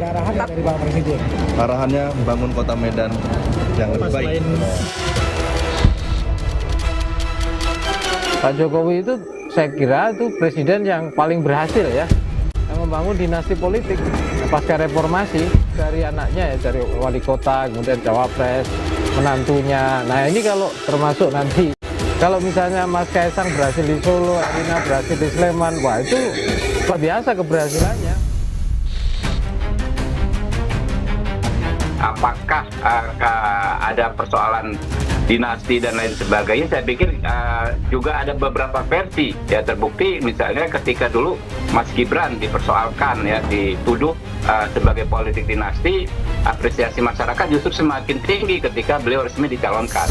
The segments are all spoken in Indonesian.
Ada arahan dari Pak Presiden? Arahannya membangun kota Medan yang lebih baik. Pak Jokowi itu saya kira itu presiden yang paling berhasil ya, yang membangun dinasti politik pasca reformasi dari anaknya ya, dari wali kota, kemudian cawapres, menantunya. Nah ini kalau termasuk nanti, kalau misalnya Mas Kaisang berhasil di Solo, Erina berhasil di Sleman, wah itu luar biasa keberhasilannya. Apakah ada persoalan dinasti dan lain sebagainya? Saya pikir juga ada beberapa versi ya, terbukti misalnya ketika dulu Mas Gibran dipersoalkan ya, dituduh sebagai politik dinasti, apresiasi masyarakat justru semakin tinggi ketika beliau resmi dicalonkan.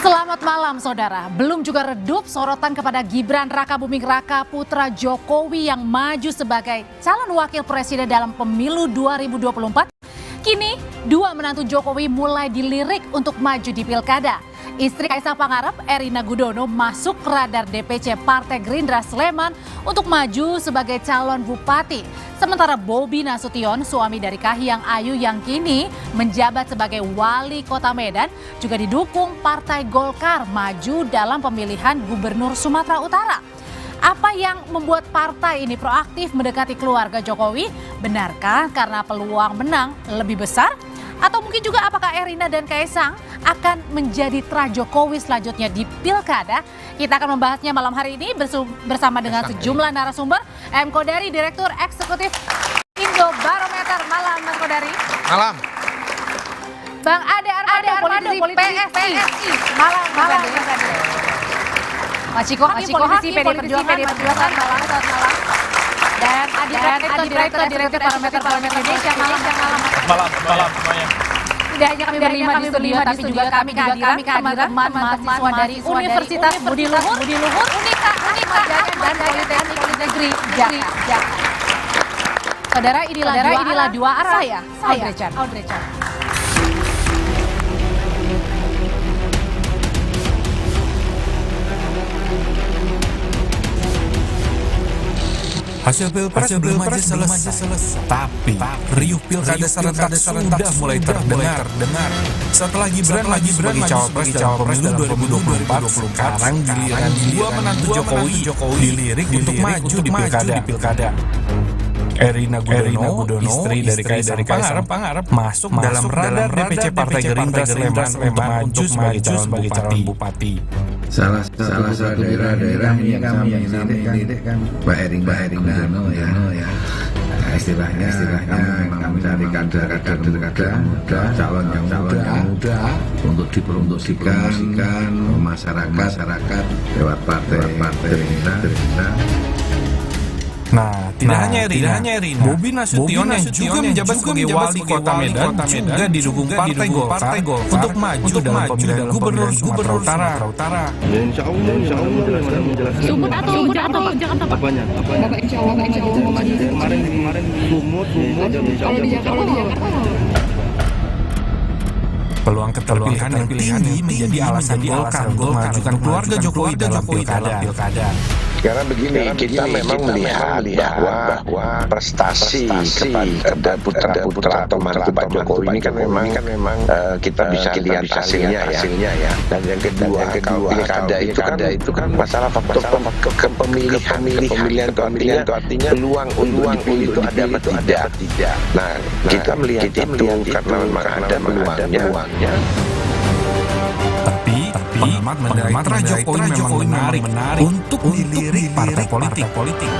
Selamat malam saudara, belum juga redup sorotan kepada Gibran Rakabuming Raka putra Jokowi yang maju sebagai calon wakil presiden dalam pemilu 2024. Kini dua menantu Jokowi mulai dilirik untuk maju di pilkada. Istri Kaisang Pangarep, Erina Gudono, masuk radar DPC Partai Gerindra Sleman untuk maju sebagai calon bupati. Sementara Bobi Nasution, suami dari Kahiyang Ayu yang kini menjabat sebagai wali kota Medan, juga didukung Partai Golkar maju dalam pemilihan Gubernur Sumatera Utara. Apa yang membuat partai ini proaktif mendekati keluarga Jokowi? Benarkah karena peluang menang lebih besar? Atau mungkin juga apakah Erina dan Kaisang akan menjadi tra Jokowi selanjutnya di pilkada? Kita akan membahasnya malam hari ini bersama dengan sejumlah narasumber. M. Kodari, Direktur Eksekutif Indobarometer. Malam Mas Kodari. Malam. Bang Ade Armando, politisi PSI. Malam Mas Ade. Mas Ciko Hakim, politisi PD Perjuangan. Malam. Dan Adi Praetno, Direktur Parameter Indonesia. Malam semuanya. Tidak hanya kami berlima di studio, tapi juga kami kehadiran mahasiswa dari Universitas Budi Luhur, Unika, dan Politeknik Negeri Jakarta. Saudara, inilah dua arah. Saya Audrey Chan. Hasil pilpres belum aja selesai. Tapi riuh pilkada serentak sudah mulai terdengar. Setelah Gibran sebagai cawapres dalam pemilu 2024, sekarang giliran dua menantu Jokowi dilirik untuk maju di pilkada. Erina Gudono, istri dari Kaisang Pangarep, masuk dalam radar DPC Partai Gerindra Sleman untuk maju sebagai calon bupati. Salah satu daerah yang kami lirik kan Mbak Erina Gudono ya. Istilahnya memang mencari kader muda, calon yang muda untuk dipromosikan masyarakat lewat partai Gerindra. Nah, tidak hanya Erina, Bobi Nasution yang juga menjabat sebagai wali kota Medan juga didukung Partai Golkar untuk maju dalam pemilihan Gubernur Sumatera Utara. Insya Allah menjelaskan. Sumut atau Jakarta? Apanya? Insya Allah Kemarin Sumut. Kalau di Jakarta. Peluang keterpilihan yang tinggi menjadi alasan Golkar untuk mengajukan keluarga Jokowi dalam pilkada. Karena begini, kita memang melihat bahwa prestasi kepada putra atau mantu Pak Jokowi ini kan memang kita bisa lihat hasilnya ya. Dan yang kedua, kalau pilkada itu kan masalah faktor kepemilihan itu artinya peluang itu ada atau tidak. Nah, kita melihat itu karena memang ada peluangnya. Tapi pengamat menilai Jokowi memang menarik untuk dilirik partai politik.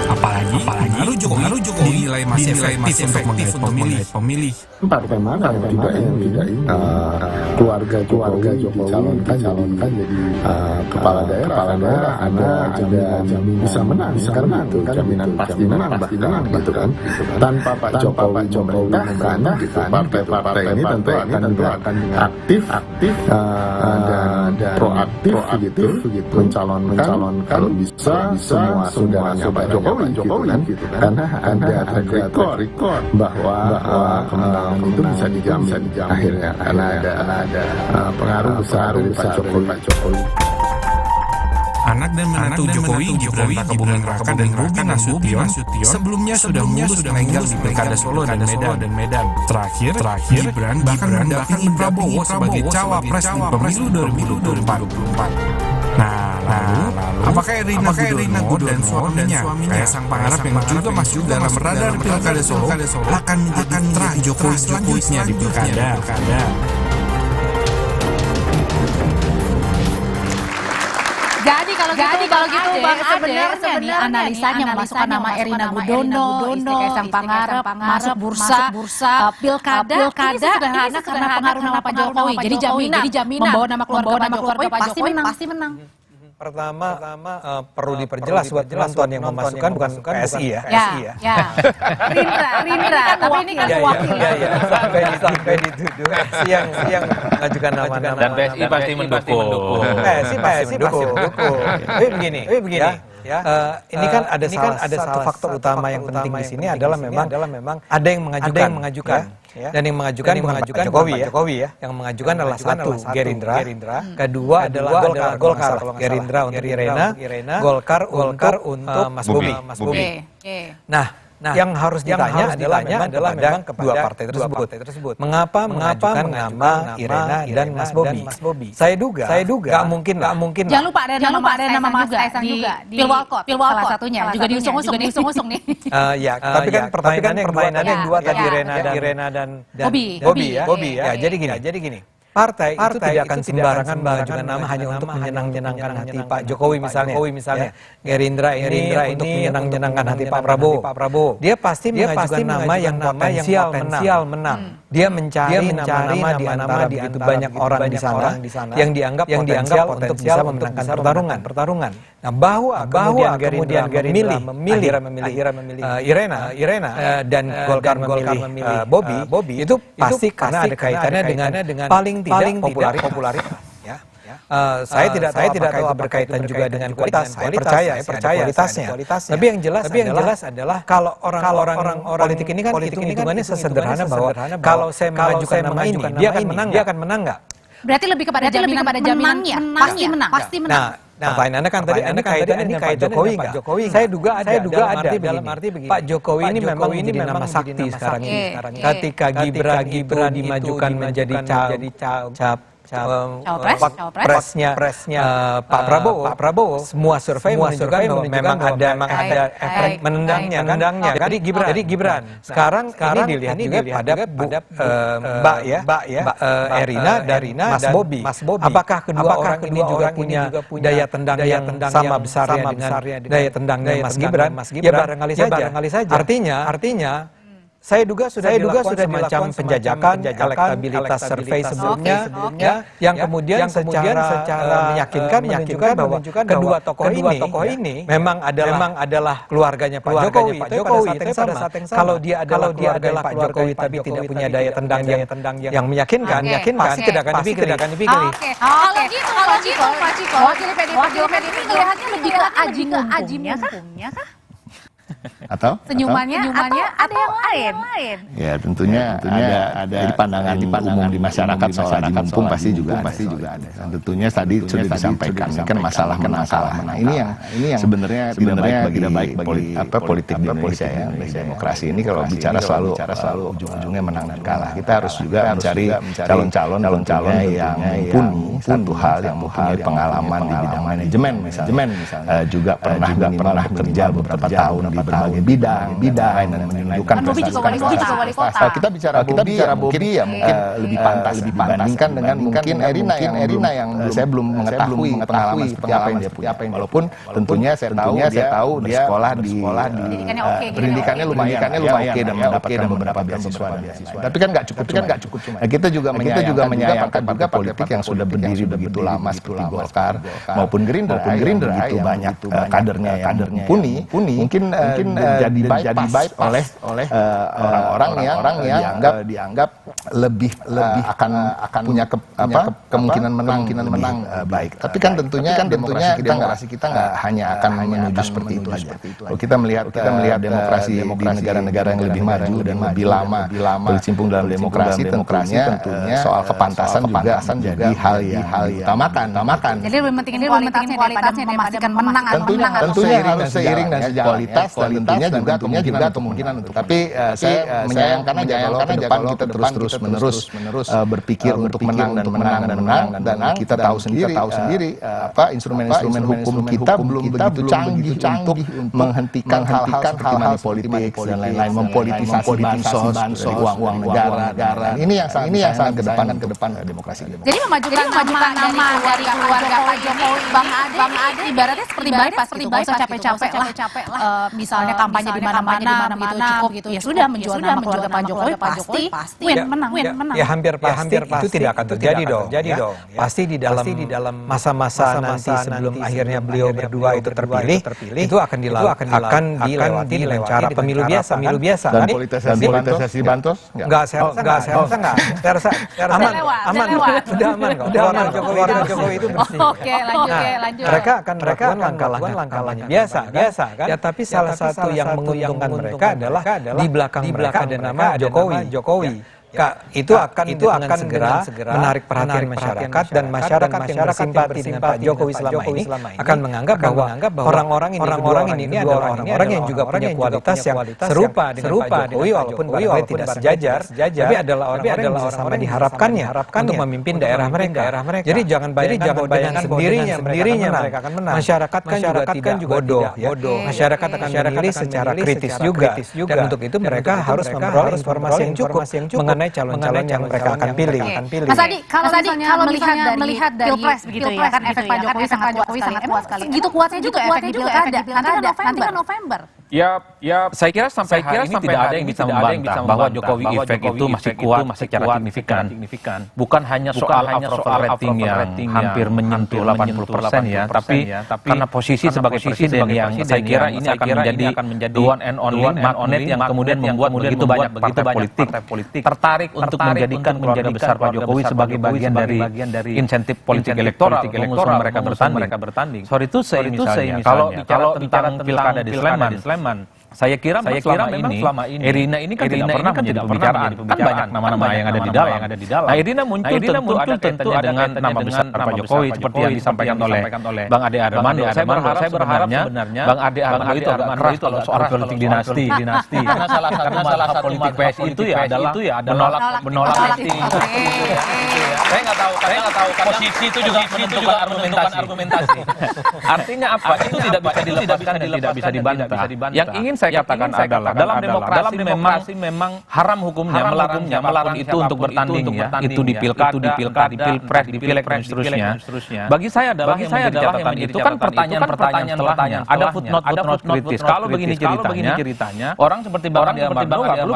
Apalagi pengaruh Jokowi dinilai masih efektif untuk menggait pemilih. Partai mana yang tidak ini? keluarga Jokowi dicalonkan jadi kepala daerah ada jaminan bisa menang karena itu jaminan pasti menang bahkan gitu kan. Tanpa Pak Jokowi memerintahkan gitu, partai-partai ini tentu akan aktif dan proaktif gitu mencalonkan kalau bisa semua saudaranya Pak Jokowi gitu kan. Karena ada track record bahwa kemenangan itu bisa dijamin akhirnya karena ada pengaruh besar dari Pak Jokowi. Anak dan menantu Jokowi, Gibran Rakabuming Raka dan Bobi Nasution sebelumnya sudah mulus legal di Pilkada Solo dan Medan. Terakhir Gibran bahkan mendampingi Prabowo sebagai cawapres di pemilu 2024. Nah, lalu apakah Erina Gudono dan suaminya Kaisang Pangarep yang juga masuk dalam radar Pilkada Solo akan menjadi mitra Jokowi selanjutnya di Pilkada? Jadi kalau gitu Bang sebenarnya nih analisanya memasukkan nama Erina Gudono, istri Kaisang Pangarep masuk bursa pilkada ini sederhana karena pengaruh nama Pak Jokowi. Jadi jaminan membawa nama keluarga Pak Jokowi pasti menang. Pertama perlu diperjelas buat penonton yang memasukkan bukan PSI ya. Rindra, tapi ini kan wakilnya. Sampai dituduh PSI yang mengajukan nama-nama. Dan PSI pasti mendukung. PSI pasti mendukung. Tapi begini. Ya, ini kan ada satu faktor utama yang penting di sini adalah memang ada yang mengajukan. Dan yang mengajukan Pak Jokowi ya. Yang mengajukan adalah satu Gerindra, kedua adalah Golkar. Gerindra untuk Irena, Golkar untuk Mas Bobi. Nah, yang harus ditanya adalah memang kepada partai tersebut. Mengapa mengajukan nama Irena dan Mas Bobi? Saya duga nggak mungkin. Jangan lupa ada nama Mas Kaisang juga di Pilwalkot salah satunya juga diusung nih. Ya, tapi kan pertanyaannya yang dua tadi Irena dan Bobi ya. Jadi gini. Partai itu tidak akan sembarangan mengajukan nama hanya untuk menyenangkan hati Pak Jokowi misalnya. Gerindra ini untuk menyenangkan hati Pak Prabowo. Dia pasti mengajukan nama yang potensial menang. Dia mencari nama-nama di antara begitu banyak orang di sana yang dianggap potensial untuk bisa memenangkan pertarungan. Nah, bahwa kemudian Gerindra memilih Irena dan Golkar memilih Bobi itu pasti karena ada kaitannya dengan paling tidak popularitas. Saya tidak tahu berkaitan juga dengan kualitas. Saya percaya kualitasnya. Tapi yang jelas adalah kalau orang politik ini kan hitungannya sesederhana bahwa kalau saya mengajukan nama ini dia akan menang nggak? Berarti lebih kepada jaminan pasti menang. Nah, pertanyaannya kan tadi kaitannya dengan Pak Jokowi nggak? Saya duga ada dalam arti begini. Pak Jokowi ini memang menjadi nama sakti sekarang ini. Ketika Gibran dimajukan menjadi presnya Pak Prabowo, semua survei menunjukkan bahwa memang ada efek menendangnya. Jadi Gibran sekarang ini dilihat juga pada Mbak Erina dan Mas Bobi. Apakah kedua orang ini juga punya daya tendang yang sama besarnya dengan daya tendangnya Mas Gibran? Ya barangkali saja. Artinya saya duga sudah dilakukan semacam penjajakan elektabilitas survei sebelumnya yang kemudian secara meyakinkan menunjukkan bahwa kedua tokoh ini memang adalah keluarganya Pak Jokowi. Tapi pada saat yang sama kalau dia adalah Pak Jokowi tapi tidak punya daya tendang yang meyakinkan pasti tidak akan dipilih. Kalau gitu Pak Ciko wakil PDIP Perjuangan ini melihatnya lebih ke aji mumpungnya kah? Atau senyumannya atau ada yang lain? Ya tentunya ada jadi pandangan umum di masyarakat soal aji mumpung pasti juga ada. Dan tentunya tadi sudah disampaikan kan masalah menang kalah. Nah ini yang sebenarnya tidak baik bagi politik di Indonesia ya. Demokrasi ini kalau bicara selalu ujung-ujungnya menang dan kalah. Kita harus juga mencari calon-calon yang mumpuni satu hal yang mempunyai pengalaman di bidang manajemen misalnya. Juga pernah bekerja beberapa tahun di berbagai bidang dan menunjukkan prestasi. Kita bicara Bobby ya mungkin lebih pantas dibandingkan dengan mungkin Erina yang saya belum mengetahui pengalaman seperti apa yang dia punya. Walaupun tentunya saya tahu dia sekolah di pendidikannya lumayan oke dan mendapatkan beberapa beasiswa. Tapi kan nggak cukup cuma. Nah, kita juga menyayangkan juga politik yang sudah berdiri begitu lama seperti Golkar maupun Gerindra begitu banyak kadernya yang mumpuni mungkin jadi bypass oleh orang-orang yang dianggap lebih akan punya kemungkinan menang baik. Tapi kan tentunya demokrasi kita nggak hanya akan menuju seperti itu aja. Kalau kita melihat demokrasi di negara-negara yang lebih maju dan lebih lama berkecimpung dalam demokrasi tentunya soal kepantasan juga jadi hal yang utamakan. Jadi lebih pentingin kualitasnya memastikan menang atau menang. Tentunya harus seiring dan kualitas dan tentunya juga kemungkinan untuk. Tapi saya menyayangkan aja kalau ke depan kita terus-menerus berpikir untuk menang dan kita tahu sendiri instrumen hukum kita belum begitu canggih untuk menghentikan hal-hal seperti money politics dan lain-lain, mempolitisasi bansos dari uang negara. Ini yang sangat ke depan demokrasi. Jadi memajukan nama dari keluarga Pak Jokowi, Bang Ade ibaratnya seperti bypass gitu, nggak usah capek-capek lah. Misalnya kampanye di mana-mana cukup gitu. Ya sudah menjual nama keluarga Pak Jokowi pasti menang. Ya hampir pasti itu tidak akan terjadi dong. Pasti di dalam masa-masa nanti sebelum akhirnya beliau berdua itu terpilih, itu akan dilewati dengan cara pemilu biasa. Dan politisasi bansos? Enggak, saya rasa aman. Udah aman kok. Keluarga Jokowi itu bersih. Oke, lanjut. Mereka akan langkah-langkahnya biasa kan? Ya tapi salah satu yang menguntungkan mereka adalah di belakang mereka ada nama Jokowi. Itu akan segera menarik perhatian masyarakat dan masyarakat yang bersimpati dengan Pak Jokowi selama ini akan menganggap bahwa orang-orang ini adalah orang-orang yang juga punya kualitas yang serupa dengan Pak Jokowi walaupun barangkali tidak sejajar, tapi adalah orang-orang yang sama diharapkannya untuk memimpin daerah mereka. Jadi jangan bayangkan bahwa dengan sendirinya mereka akan menang. Masyarakat kan juga tidak bodoh. Masyarakat akan memilih secara kritis juga. Dan untuk itu mereka harus memperoleh informasi yang cukup mengenai calon-calon yang mereka akan pilih. Mas Adi, kalau melihat dari Pilpres begitu ya, kan efek Pak Jokowi sangat kuat sekali. Segitu kuatnya juga efek di Pilkada. Nanti kan November. Ya, saya kira sampai hari ini tidak ada yang bisa membantah bahwa Jokowi efek itu masih kuat secara signifikan. Bukan hanya soal rating yang hampir menyentuh 80% ya, tapi karena posisi sebagai presiden yang saya kira ini akan menjadi the one and only magnet yang kemudian membuat begitu banyak partai politik tertarik untuk menjadikan keluarga besar Pak Jokowi sebagai bagian dari insentif politik elektoral mengusung mereka bertanding. Sorry to say misalnya, kalau bicara tentang pilkada di Sleman, saya kira memang selama ini Erina ini kan tidak pernah menjadi pembicaraan. Kan banyak nama-nama yang ada di dalam. Nah, Erina muncul tentu ada dengan nama besar Pak Jokowi seperti yang disampaikan oleh Bang Ade Armando. Saya berharap sebenarnya Bang Ade Armando itu agak keras kalau soal politik dinasti. Karena salah satu politik PSI itu ya adalah menolak dinasti. Saya nggak tahu posisi itu juga menentukan argumentasi. Artinya apa? Itu tidak bisa dilepaskan dan tidak bisa dibantah. Yang ingin saya katakan adalah dalam demokrasi memang haram hukumnya melarang itu untuk bertanding ya. Itu di pilkada, di pilpres, di pileg dan seterusnya. Bagi saya adalah yang menjadi catatan itu kan pertanyaan setelahnya. Ada footnote kritis. Kalau begini ceritanya, orang seperti Bang Ade Armando nggak perlu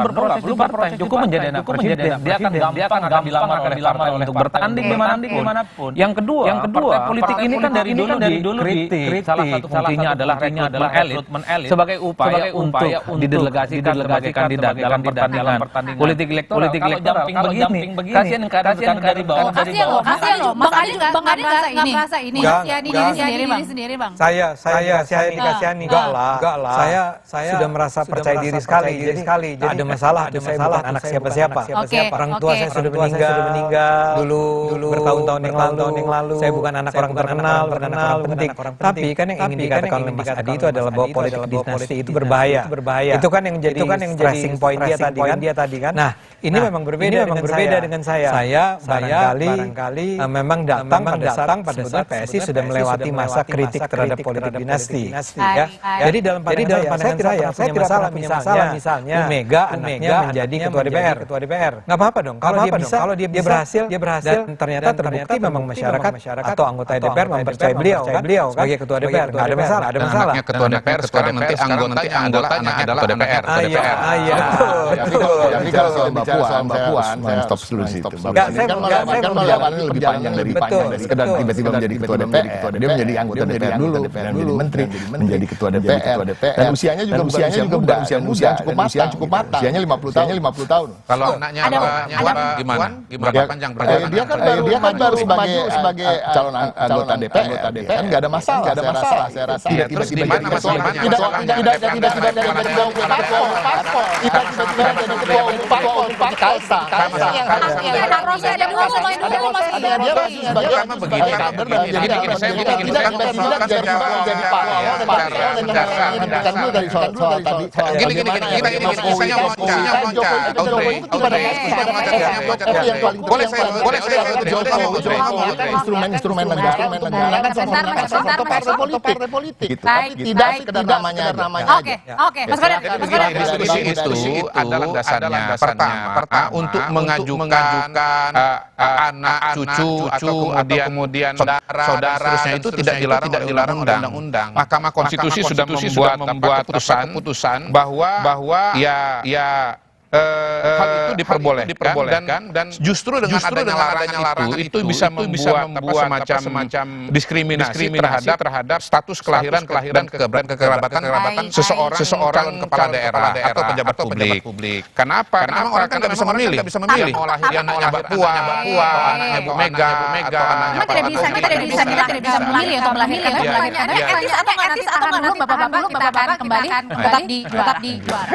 berproses, cukup menjadi anak presiden. Dia akan gampang dilamar untuk bertanding dimanapun. Yang kedua, partai politik ini kan dari dulu dikritik. Salah satu fungsinya adalah rekrutmen elit sebagai upaya untuk didelegasikan sebagai kandidat dalam pertandingan politik elektoral. Kalau jumping begini, kasihan dari bawah. Kasihan loh. Bang Ade nggak merasa ini. Kasihani diri sendiri, Bang. Saya kasihani. Enggak lah. Saya sudah merasa percaya diri sekali. Jadi tidak ada masalah. Saya bukan anak siapa-siapa. Orang tua saya sudah meninggal dulu bertahun-tahun yang lalu. Saya bukan anak orang terkenal, bukan anak orang penting. Tapi kan yang ingin dikatakan oleh Mas Adi itu adalah bahwa politik dinasti itu berbahaya. berbahaya. Itu kan yang jadi stressing point dia tadi kan. Nah, ini memang berbeda dengan saya. Saya barangkali memang datang pada saat PSI sudah melewati masa kritik terhadap politik dinasti. Ya. Jadi dalam pandangan saya punya masalah misalnya Bu Mega anaknya menjadi ketua DPR. Nggak apa-apa dong. Kalau dia berhasil dan ternyata terbukti memang masyarakat atau anggota DPR mempercayai beliau sebagai ketua DPR. Nggak ada masalah. Anaknya ketua DPR sekarang nanti anggotanya adalah ketua DPR. Tapi kalau soal Mbak Puan, saya stop dulu di situ. Kan perjalanannya lebih panjang dari sekedar tiba-tiba menjadi ketua DPR. Dia menjadi anggota DPR dulu, menjadi menteri, menjadi ketua DPR. Dan usianya juga bukan usia muda, usia cukup matang. Usianya 50 tahun. Kalau anaknya Puan gimana? Berapa panjang perjalanan? Dia kan baru sebagai calon anggota DPR. Kan nggak ada masalah. Saya rasa. Terus di mana masalahnya? Instrumen negara untuk memenangkan partai politik. Tapi tidak sekedar namanya aja. Oke. Mas Godar. Diskusi itu adalah dasarnya pertama untuk mengajukan anak, cucu, atau kemudian saudara itu tidak dilarang undang-undang. Mahkamah Konstitusi sudah membuat keputusan bahwa hal itu diperbolehkan dan justru dengan adanya larangan itu bisa membuat semacam diskriminasi terhadap status kelahiran dan kekerabatan seseorang kepala daerah atau pejabat publik. Kenapa? Karena orang kan nggak bisa memilih. Mau lahir anaknya Mbak Puan, anaknya Bu Mega, atau anaknya Pak Jokowi. Tidak bisa memilih atau melahirkan. Etis atau nggak etis atau nggak dulu bapak-bapak kita akan kembali tetap di Juara.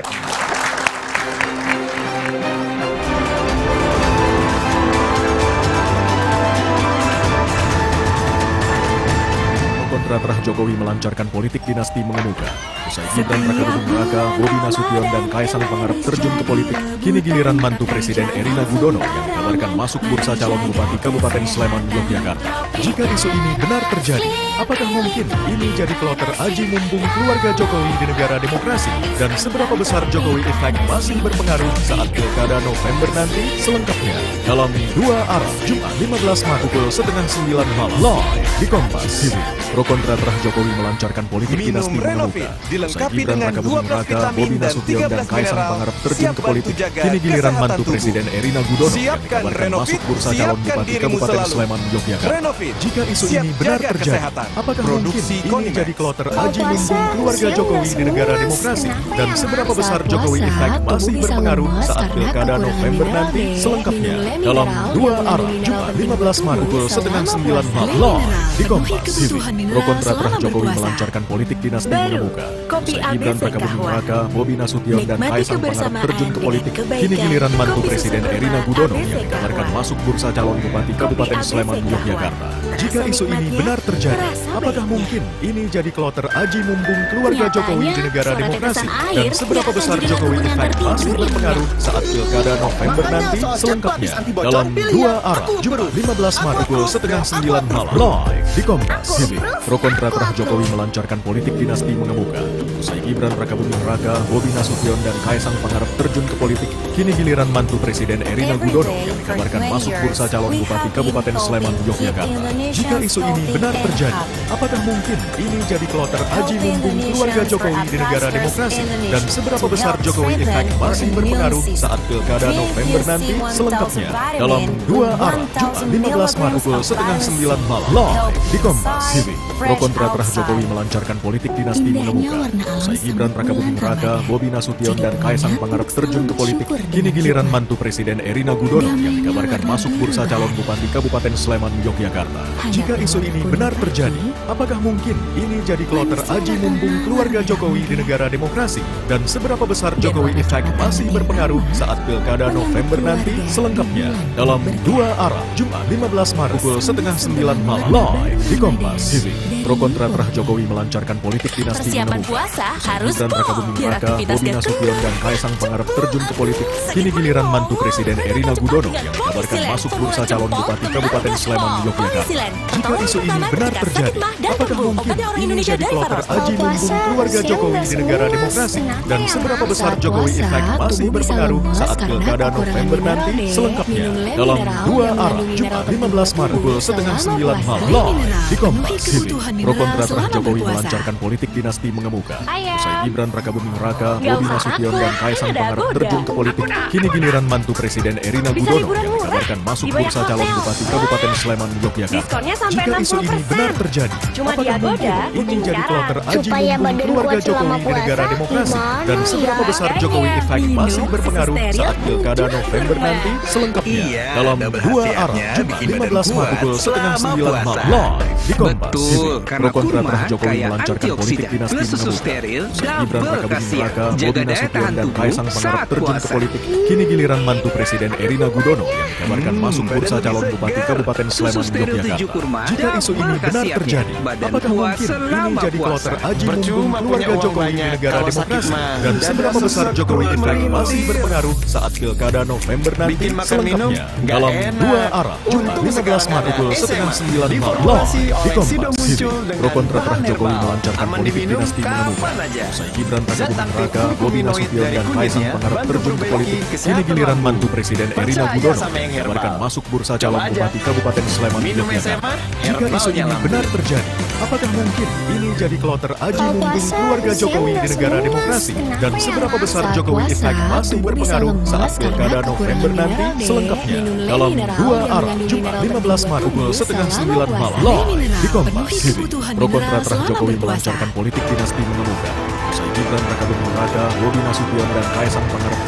Kontra terah Jokowi melancarkan politik dinasti mengemuka. Usai Gibran Rakabuming Raka, Bobi Nasution dan Kaisang Pangarep terjun ke politik, kini giliran mantu Presiden Erina Gudono yang dikabarkan masuk bursa calon bupati Kabupaten Sleman, Yogyakarta. Jika isu ini benar terjadi, apakah mungkin ini jadi kloter aji mumpung keluarga Jokowi di negara demokrasi? Dan seberapa besar Jokowi efek masih berpengaruh saat Pilkada November nanti? Selengkapnya dalam Dua Arah, Jumat 15 Maret pukul 8:30 malam live di Kompas TV. Pro kontra terah Jokowi melancarkan politik dinasti mengemuka. Usai Gibran Rakabuming Raka, Bobi Nasution dan Kaisang Pangarep terjun ke politik, kini giliran mantu Presiden Erina Gudono yang dikabarkan masuk bursa calon bupati Kabupaten Sleman, Yogyakarta. Jika isu ini benar terjadi, apakah mungkin ini jadi kloter aji mumpung keluarga Jokowi di negara demokrasi? Dan seberapa besar Jokowi efek masih berpengaruh saat Pilkada November nanti? Selengkapnya dalam Dua Arah, Jumat 15 Maret pukul 8:30 malam live di Kompas TV. Pro kontra terah Jokowi melancarkan politik dinasti mengemuka. Usai Gibran Rakabuming Raka, Bobi Nasution dan Kaisang Pangarep terjun ke politik, kini giliran mantu Presiden Erina Gudono yang dikabarkan masuk bursa calon bupati Kabupaten Sleman, Yogyakarta. Jika isu ini benar terjadi, apakah mungkin ini jadi kloter aji mumpung keluarga Jokowi di negara demokrasi? Dan seberapa besar Jokowi efek masih berpengaruh saat Pilkada November nanti? Selengkapnya dalam Dua Arah, Jumat 15 Maret pukul 8:30 malam live di Kompas TV. Pro kontra terah Jokowi melancarkan politik dinasti mengemuka. Usai Gibran Rakabuming Raka, Bobi Nasution dan Kaisang Pangarep terjun ke politik, kini giliran mantu Presiden Erina Gudono yang dikabarkan masuk bursa calon bupati Kabupaten Sleman, Yogyakarta. Jika isu ini benar terjadi, apakah mungkin ini jadi kloter aji mumpung keluarga Jokowi di negara demokrasi? Dan seberapa besar Jokowi efek masih berpengaruh saat Pilkada November nanti? Selengkapnya dalam Dua Arah, Jumat 15 Maret pukul 8:30 malam live di Kompas TV. Pro kontra terah Jokowi melancarkan politik dinasti mengemuka. Usai Gibran Rakabuming Raka, Bobi Nasution dan Kaisang Pangarep terjun ke politik, kini giliran mantu Presiden Erina Gudono yang dikabarkan masuk bursa calon bupati Kabupaten Sleman, Yogyakarta. Jika isu ini benar terjadi, apakah mungkin ini jadi kloter aji mumpung keluarga Jokowi di negara demokrasi? Dan seberapa besar Jokowi Effect masih berpengaruh saat Pilkada November nanti? Selengkapnya dalam Dua Arah, Jumat 15 Maret pukul 8:30 malam live di Kompas TV. Pro kontra terah Jokowi melancarkan politik dinasti Persiapan puasa harus Gibran Rakabuming Raka, Bobi Nasution dan Kaisang Pangarep terjun ke politik. Kini giliran mantu Presiden Erina Gudono yang dikabarkan masuk bursa calon Bupati Kabupaten Sleman, Yogyakarta. Jika isu ini benar terjadi, apakah mungkin ini jadi kloter aji mumpung keluarga Jokowi di negara demokrasi? Dan seberapa besar Jokowi Effect masih berpengaruh saat Pilkada November nanti? Selengkapnya dalam Dua Arah, Jumat 15 Maret pukul 8:30 malam live di Kompas TV. Pro kontra terah Jokowi melancarkan politik dinasti mengemuka. Usai Gibran Rakabuming Raka, Bobi Nasution dan Kaisang Pangarep terjun ke politik, kini giliran mantu Presiden Erina Gudono yang dikabarkan masuk bursa calon Bupati Kabupaten Sleman, Yogyakarta. Jika isu ini benar terjadi, apakah mungkin ini jadi kloter aji mumpung keluarga Jokowi di negara demokrasi? Dan seberapa besar Jokowi Effect masih berpengaruh saat Pilkada November nanti? Selengkapnya dalam Dua Arah, Jumat 15 Maret pukul 8:30 malam live di Kompas TV. Pro kontra terah Jokowi melancarkan politik dinasti mengemuka. Gibran Rakabuming Raka, Bobi Nasution dan Kaisang Pangarep terjun ke politik. Kini giliran mantu Presiden Erina Gudono yang dikabarkan masuk bursa calon Bupati Kabupaten Sleman, Yogyakarta. Jika isu ini benar terjadi, apakah mungkin ini jadi kloter aji mumpung keluarga Jokowi di negara demokrasi? Dan seberapa besar Jokowi Effect masih berpengaruh saat Pilkada November nanti? Selengkapnya dalam Dua Arah, Jumat 15 Maret pukul 8:30 malam live di Kompas TV. Pro kontra terah Jokowi melancarkan politik dinasti mengemuka. Usai Gibran Rakabuming Raka, Bobi Nasution dan Kaisang Pangarep terjun ke politik, kini giliran mantu Presiden Erina Gudono yang dikabarkan masuk bursa calon Bupati Kabupaten Sleman, Yogyakarta. Jika isu ini benar terjadi, apakah mungkin ini jadi kloter aji mumpung keluarga Jokowi di negara demokrasi? Dan seberapa besar Jokowi Effect masih berpengaruh saat Pilkada November nanti? Selengkapnya dalam Dua Arah, Jumat 15 Maret pukul 8:30 malam live di Kompas TV. Pro kontra terah Jokowi melancarkan politik dinasti mengemuka. Usai Gibran Rakabuming Raka, Bobi Nasution dan Kaisang Pangarep.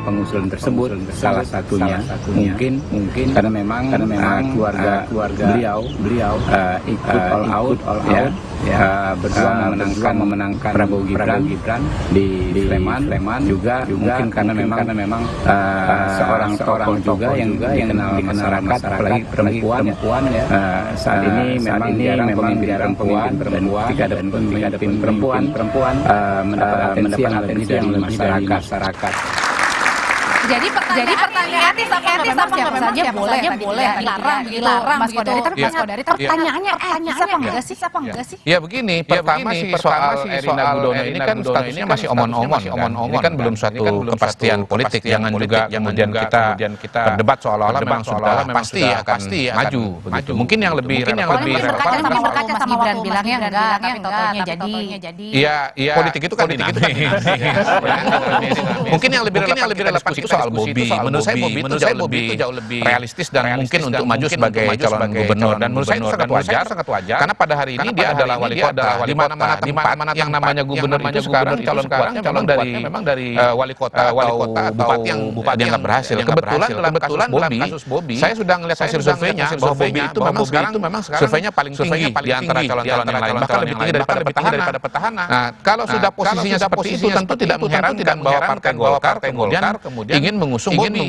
Pengusulan tersebut salah satunya mungkin karena memang keluarga beliau ikut all out berjuang memenangkan Prabowo Gibran di Sleman juga mungkin karena memang seorang tokoh juga yang dikenal di masyarakat, apalagi perempuan ya. Saat ini memang jarang pemimpin perempuan dan ketika ada pemimpin perempuan mendapat atensi yang lebih dari masyarakat. Jadi pertanyaan saja boleh dilarang Mas Kodari, tapi Mas Kodari pertanyaannya siapa enggak sih? Ya begini, pertama sih soal Erina Gudono ini kan statusnya masih omong-omong. Ini kan belum suatu kepastian politik. Jangan juga kemudian kita berdebat seolah-olah memang sudah pasti akan maju. Mungkin yang lebih relevan. Berkaca sama Gibran bilangnya enggak, tapi totalnya jadi. Iya, politik itu kan dinamik. Mungkin yang lebih relevan itu soal Bobi. Menurut saya Bobi itu jauh lebih realistis dan mungkin untuk maju sebagai calon gubernur, dan menurut saya itu sangat wajar karena pada hari ini dia adalah wali kota. Di mana-mana tempat yang namanya gubernur itu sekarang calon memang dari wali kota atau bupati yang dianggap berhasil. Kebetulan dalam kasus Bobi, saya sudah melihat hasil surveinya bahwa Bobi itu memang sekarang surveinya paling tinggi di antara calon-calon yang lain, bahkan lebih tinggi daripada petahana. Nah, kalau sudah posisinya seperti itu tentu tidak mengherankan bahwa Partai Golkar kemudian ingin mengusung Bobi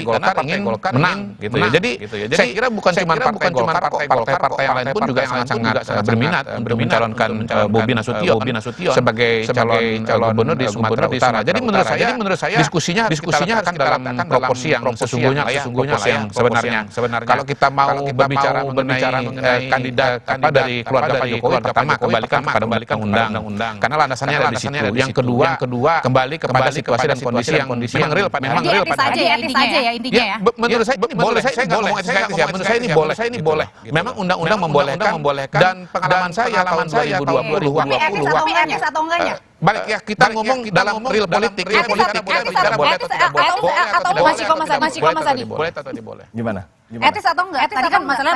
karena ingin menang gitu ya. Jadi saya kira bukan cuma Partai Golkar, partai yang lain pun juga sangat berminat untuk mencalonkan Bobi Nasution sebagai calon gubernur di Sumatera Utara. Jadi menurut saya diskusinya akan dalam proporsi yang sesungguhnya yang sebenarnya. Kalau kita mau berbicara mengenai kandidat dari keluarga Pak Jokowi, pertama kembalikan kepada undang-undang karena landasannya ada di situ. Yang kedua kembali kepada situasi dan kondisi yang real intinya ya. Menurut saya boleh, saya nggak ngomong etis ya. Menurut saya ini boleh. Memang undang-undang membolehkan dan pengalaman saya tahun 2020 etis atau enggaknya? Balik ya, kita ngomong dalam real politik. Boleh atau tidak boleh? Atau Mas Adi? Boleh atau tidak boleh? Gimana? Etis atau enggak? Tadi kan masalah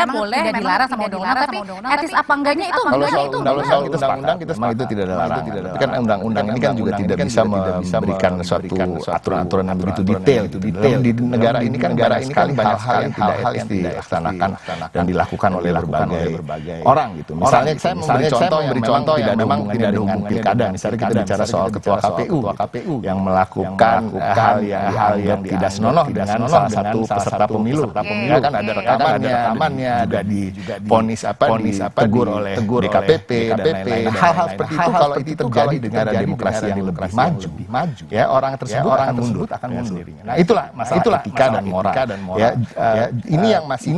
boleh, tidak dilarang sama undang-undang, tapi etis apa enggaknya itu kalau soal undang-undang kita memang itu tidak ada larangan. Tapi kan undang-undang ini kan juga tidak bisa memberikan suatu aturan-aturan yang begitu detail. Di negara ini kan banyak hal yang tidak etis dilaksanakan dan dilakukan oleh berbagai orang gitu. Misalnya saya memberi contoh yang memang tidak dengan pilkada. Misalnya kita bicara soal ketua KPU yang melakukan hal yang tidak senonoh dengan salah satu peserta pemilu. Ya kan ada rekamannya, juga divonis ditegur oleh DKPP dan lain-lain. Hal-hal seperti itu kalau itu terjadi di negara demokrasi yang lebih maju, ya orang tersebut akan mundur sendirinya. Nah itulah masalah etika dan moral. Ya, ini yang masih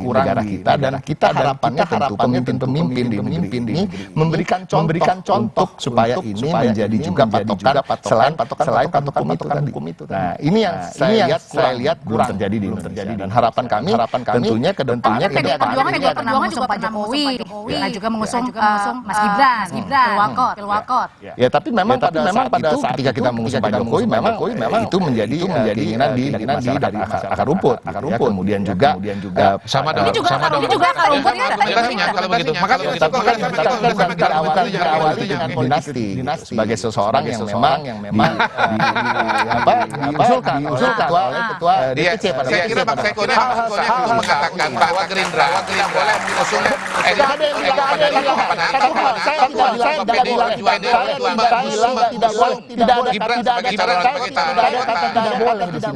kurang di negara kita, dan kita harapannya tentu pemimpin di negeri ini memberikan contoh supaya ini menjadi juga patokan selain patokan hukum itu. Nah ini yang saya lihat kurang terjadi di Indonesia, dan harapan kami tentunya ke depannya PDI Perjuangan juga pernah mengusung Pak Jokowi, nah juga mengusung Mas Gibran, Pilwakot. Ya tapi memang pada saat itu ketika kita mengusung Pak Jokowi memang itu menjadi keinginan di dari akar rumput. Kemudian juga sama dong. Ini juga akar rumput ya. Kalau begitu, maka berawali dengan dinasti sebagai seseorang yang memang diusulkan oleh ketua DPC pada saya kira Pak Seko ini mengatakan bahwa Gerindra tidak boleh mengusung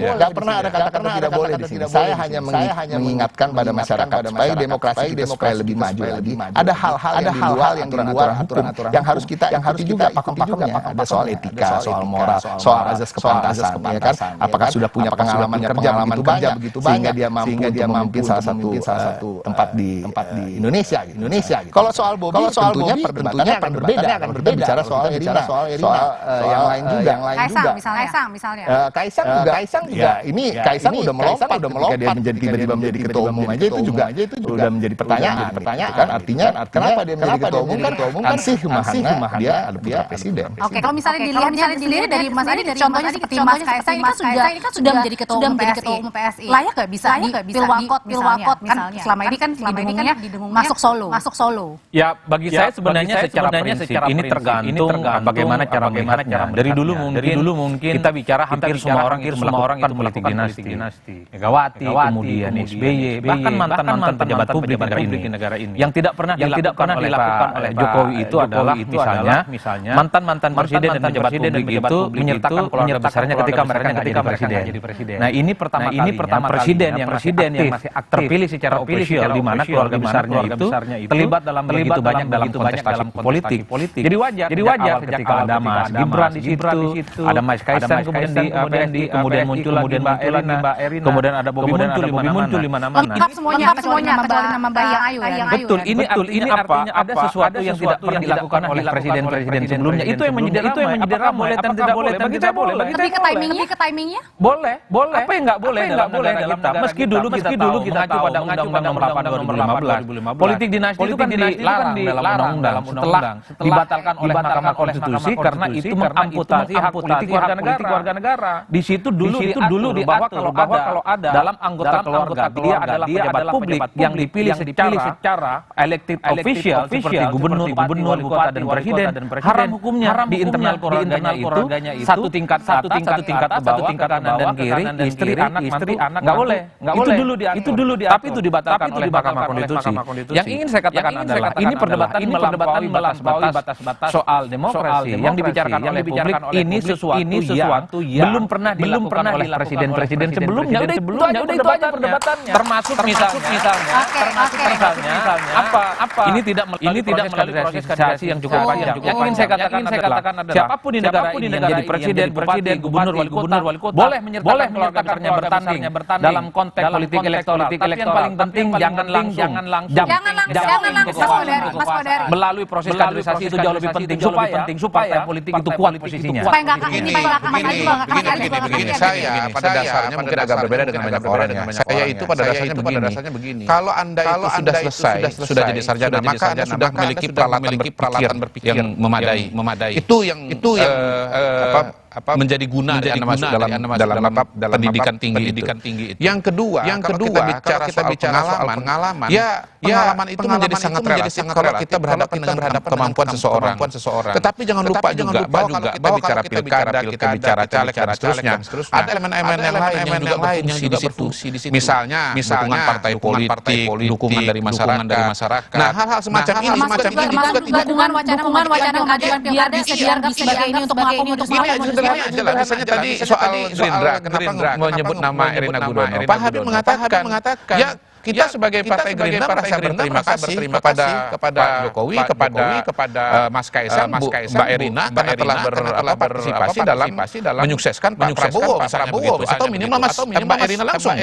tidak pernah ada kata-kata tidak boleh di sini. Saya hanya mengingatkan pada masyarakat supaya demokrasi kita supaya lebih maju lagi. Ada hal-hal yang di luar aturan yang harus kita ikuti juga pakem-pakemnya. Ada soal etika, soal moral, soal azas kepantasan, ya kan? Apakah sudah punya pengalaman kerja begitu banyak sehingga dia memimpin salah satu tempat di Indonesia. Kalau soal Bobi tentunya perdebatannya akan berbeda. Kita bicara soal Erina, soal yang lain juga. Kaisang juga. Ini Kaisang udah melompat ketika dia tiba-tiba menjadi ketua umum aja itu juga udah menjadi pertanyaan. Kan artinya kenapa dia menjadi ketua umum kan sih mahana dia ada putra presiden. Oke, kalau misalnya dilihat dari Mas Adi, contohnya seperti Mas Kaisang ini kan sudah menjadi ketua umum PSI. Layak nggak bisa Pilwakot misalnya? Kan selama ini kan didengungnya masuk Solo. Ya bagi saya sebenarnya secara prinsip ini tergantung bagaimana cara melihatnya. Dari dulu mungkin kita bicara hampir semua orang itu melakukan politik dinasti. Megawati, kemudian SBY, bahkan mantan pejabat publik di negara ini. Yang tidak pernah dilakukan oleh Jokowi itu adalah misalnya mantan presiden dan pejabat publik itu menyertakan keluarga besarnya ketika mereka jadi presiden. Nah ini pertama presiden yang masih terpilih secara ofisial di mana keluarga besarnya itu terlibat dalam begitu banyak dalam kontestasi politik. Jadi wajar ketika ada Mas Gibran di situ, ada Mas Kaisang kemudian muncul lagi Mbak Erina, kemudian ada Bobi muncul di mana-mana. Lengkap semuanya kecuali nama Mbak Ayu. Betul, ini artinya ada sesuatu yang tidak pernah dilakukan oleh presiden-presiden sebelumnya. Itu yang menjadi ramai. Dan tidak boleh, bagi saya boleh. Lebih ke timingnya? Boleh. Apa yang nggak boleh dalam kita? Meski dulu kita mengacu pada Undang-Undang Nomor 8 2015. Politik dinasti itu kan dilarang dalam undang-undang setelah dibatalkan oleh Mahkamah Konstitusi karena itu mengamputasi hak politik warga negara. Di situ dulu diatur bahwa kalau ada dalam anggota keluarga dia adalah pejabat publik yang dipilih secara elected official seperti gubernur, bupati dan presiden, haram hukumnya di internal keluarganya itu satu tingkat ke bawah, kanan dan kiri, istri, anak, nggak boleh. Itu dulu diatur. Tapi itu dibatalkan oleh Mahkamah Konstitusi. Yang ingin saya katakan adalah ini perdebatan melampaui batas-batas soal demokrasi yang dibicarakan oleh publik. Ini sesuatu yang belum pernah dilakukan oleh presiden-presiden sebelumnya. Udah itu aja perdebatannya. Termasuk misalnya apa ini tidak melalui proses kaderisasi yang cukup panjang. Yang ingin saya katakan adalah siapapun di negara ini yang jadi presiden, bupati, gubernur, wali kota boleh menyertakan keluarganya bertanding dalam konteks politik elektoral. Tapi yang paling penting jangan langsung melalui proses kaderisasi itu jauh lebih penting supaya politik itu kuat posisinya. Begini, saya pada dasarnya mungkin agak berbeda dengan banyak orang ya. Saya itu pada dasarnya begini. Kalau Anda itu sudah selesai, sudah jadi sarjana, maka Anda sudah memiliki peralatan berpikir yang memadai. Itu yang menjadi guna masuk dalam pendidikan tinggi itu. Yang kedua, kalau kita bicara soal pengalaman, pengalaman itu menjadi sangat relatif kalau kita berhadapan dengan kemampuan seseorang. Tetapi jangan lupa juga bahwa kalau kita bicara pilkada, kita bicara caleg dan seterusnya, ada elemen-elemen yang lain yang juga berfungsi di situ. Misalnya dukungan partai politik, dukungan dari masyarakat. Nah, hal-hal semacam ini dukungan wacana pengajuan pilkada sebagai ini untuk ini aja lah. Misalnya tadi soal Gerindra, kenapa menyebut nama Erina Gudono? Pak Habib mengatakan, ya kita sebagai partai Gerindra merasa berterima kasih kepada Pak Jokowi, kepada Mas Kaisang, Mbak Erina, karena telah berpartisipasi dalam menyukseskan Pak Prabowo, atau minimal Mbak Erina langsung,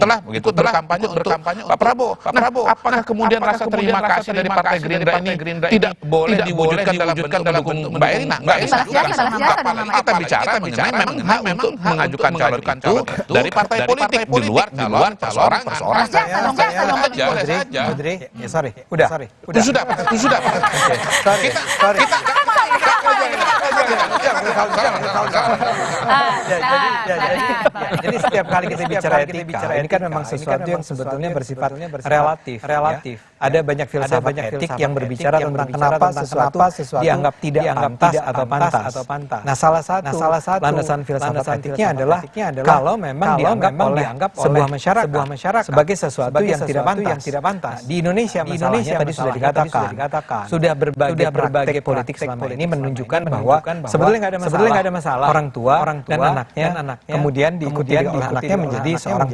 telah berkampanye untuk Pak Prabowo. Apakah kemudian rasa terima kasih dari partai Gerindra ini tidak boleh diwujudkan dalam bentuk mendukung Mbak Erina? Nggak bisa. Kita bicara mengenai memang hak untuk mengajukan calon itu dari partai politik di luar perseorangan. Audrey, ya sorry, udah. Sudah. Jadi setiap kali kita bicara etika, ini kan memang sesuatu yang sebetulnya bersifat relatif. Ada banyak filsafat etik yang berbicara tentang kenapa sesuatu dianggap tidak pantas atau pantas. Nah, salah satu landasan filsafat etiknya adalah kalau memang dianggap sebuah masyarakat sebagai sesuatu yang tidak pantas. Di Indonesia masalahnya tadi sudah dikatakan, sudah berbagai praktek politik selama ini menunjukkan bahwa sebetulnya nggak ada masalah orang tua dan anaknya kemudian diikuti oleh anaknya menjadi seorang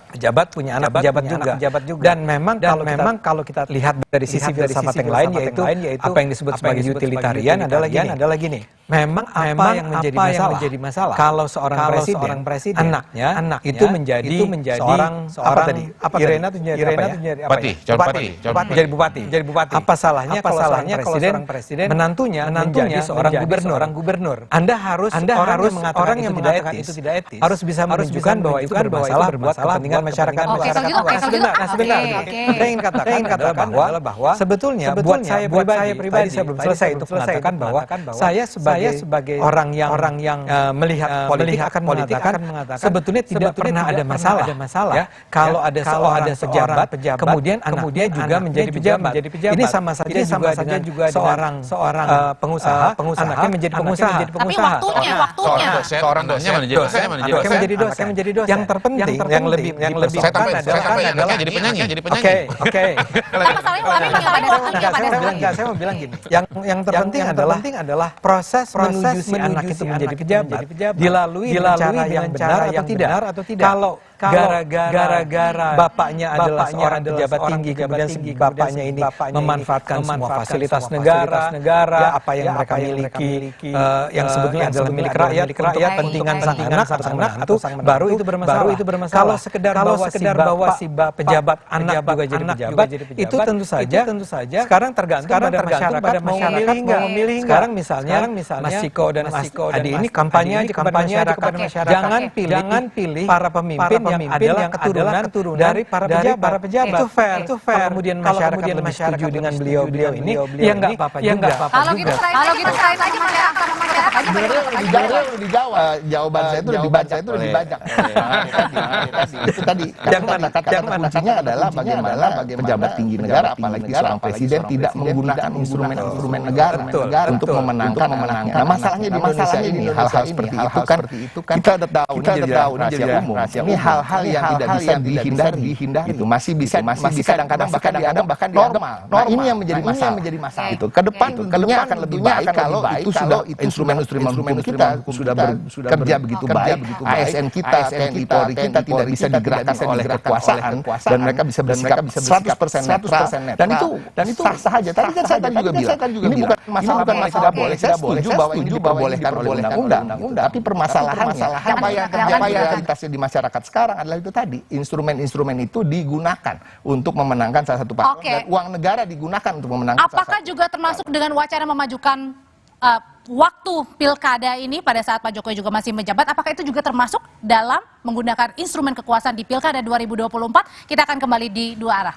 pejabat punya anak pejabat juga. Dan memang kalau kita lihat dari sisi filsafat yang lain, yaitu apa yang disebut sebagai utilitarian adalah gini. Memang apa yang menjadi masalah kalau seorang presiden anaknya itu menjadi seorang Irena tuh jadi bupati. Apa salahnya kalau seorang presiden menantunya menjadi seorang gubernur? Anda harus orang yang mengatakan itu tidak etis harus bisa menunjukkan bahwa itu bermasalah buat kepentingan masyarakat. Sebentar. Saya ingin katakan bahwa sebetulnya buat saya pribadi saya belum selesai untuk mengatakan bahwa saya sebagai orang yang melihat politik akan mengatakan sebetulnya tidak pernah ada masalah ya kalau ada seorang pejabat kemudian anaknya juga menjadi pejabat. Ini sama saja juga seorang pengusaha anaknya menjadi pengusaha. Tapi waktunya seorang dosnya menjadi dosen. Yang terpenting yang lebih adalah jadi penyanyi. Oke. Saya mau bilang gini. Yang terpenting adalah proses menuju si anak itu menjadi pejabat dilalui dengan cara yang benar atau tidak. Kalau gara-gara bapaknya adalah seorang pejabat tinggi, kemudian bapaknya ini memanfaatkan semua fasilitas negara, apa yang mereka miliki, yang sebetulnya adalah milik rakyat, kepentingan sang anak itu baru itu bermasalah. Kalau sekedar bahwa si pejabat anak juga jadi pejabat, itu tentu saja sekarang tergantung pada masyarakat mau memilih. Sekarang misalnya Mas Ciko dan Mas Adi ini kampanye aja kepada masyarakat. Jangan pilih para pemimpin yang adalah keturunan dari para pejabat. Itu fair. Kemudian masyarakat lebih setuju dengan beliau ini, ya nggak apa-apa juga. Kalau gitu sekali lagi sebenarnya dijawab. Jawaban saya itu udah dibajak. Itu tadi. Kata kuncinya adalah bagaimana pejabat tinggi negara, apalagi seorang presiden tidak menggunakan instrumen negara untuk memenangkan anaknya. Nah, masalahnya di Indonesia ini hal-hal seperti itu kan kita udah tahu jadi rahasia umum. Ini hal-hal yang tidak bisa dihindari. Itu masih kadang-kadang bahkan normal. Nah, ini yang menjadi masalah. Itu ke depan tentunya akan lebih baik kalau itu sudah instrumen hukum kita sudah bekerja begitu baik. ASN kita, TNI Polri kita tidak bisa digerakkan oleh kekuasaan dan mereka bisa bersikap 100% netral. Dan itu sah saja. Tadi kan saya juga bilang ini bukan masalah tidak boleh. Saya setuju bahwa ini diperbolehkan oleh undang-undang. Tapi permasalahannya apa yang terjadi realitasnya di masyarakat sekarang adalah itu tadi, instrumen-instrumen itu digunakan untuk memenangkan salah satu paslon dan uang negara digunakan untuk memenangkan. Apakah juga termasuk dengan wacana memajukan waktu pilkada ini pada saat Pak Jokowi juga masih menjabat, apakah itu juga termasuk dalam menggunakan instrumen kekuasaan di pilkada 2024? Kita akan kembali di dua arah.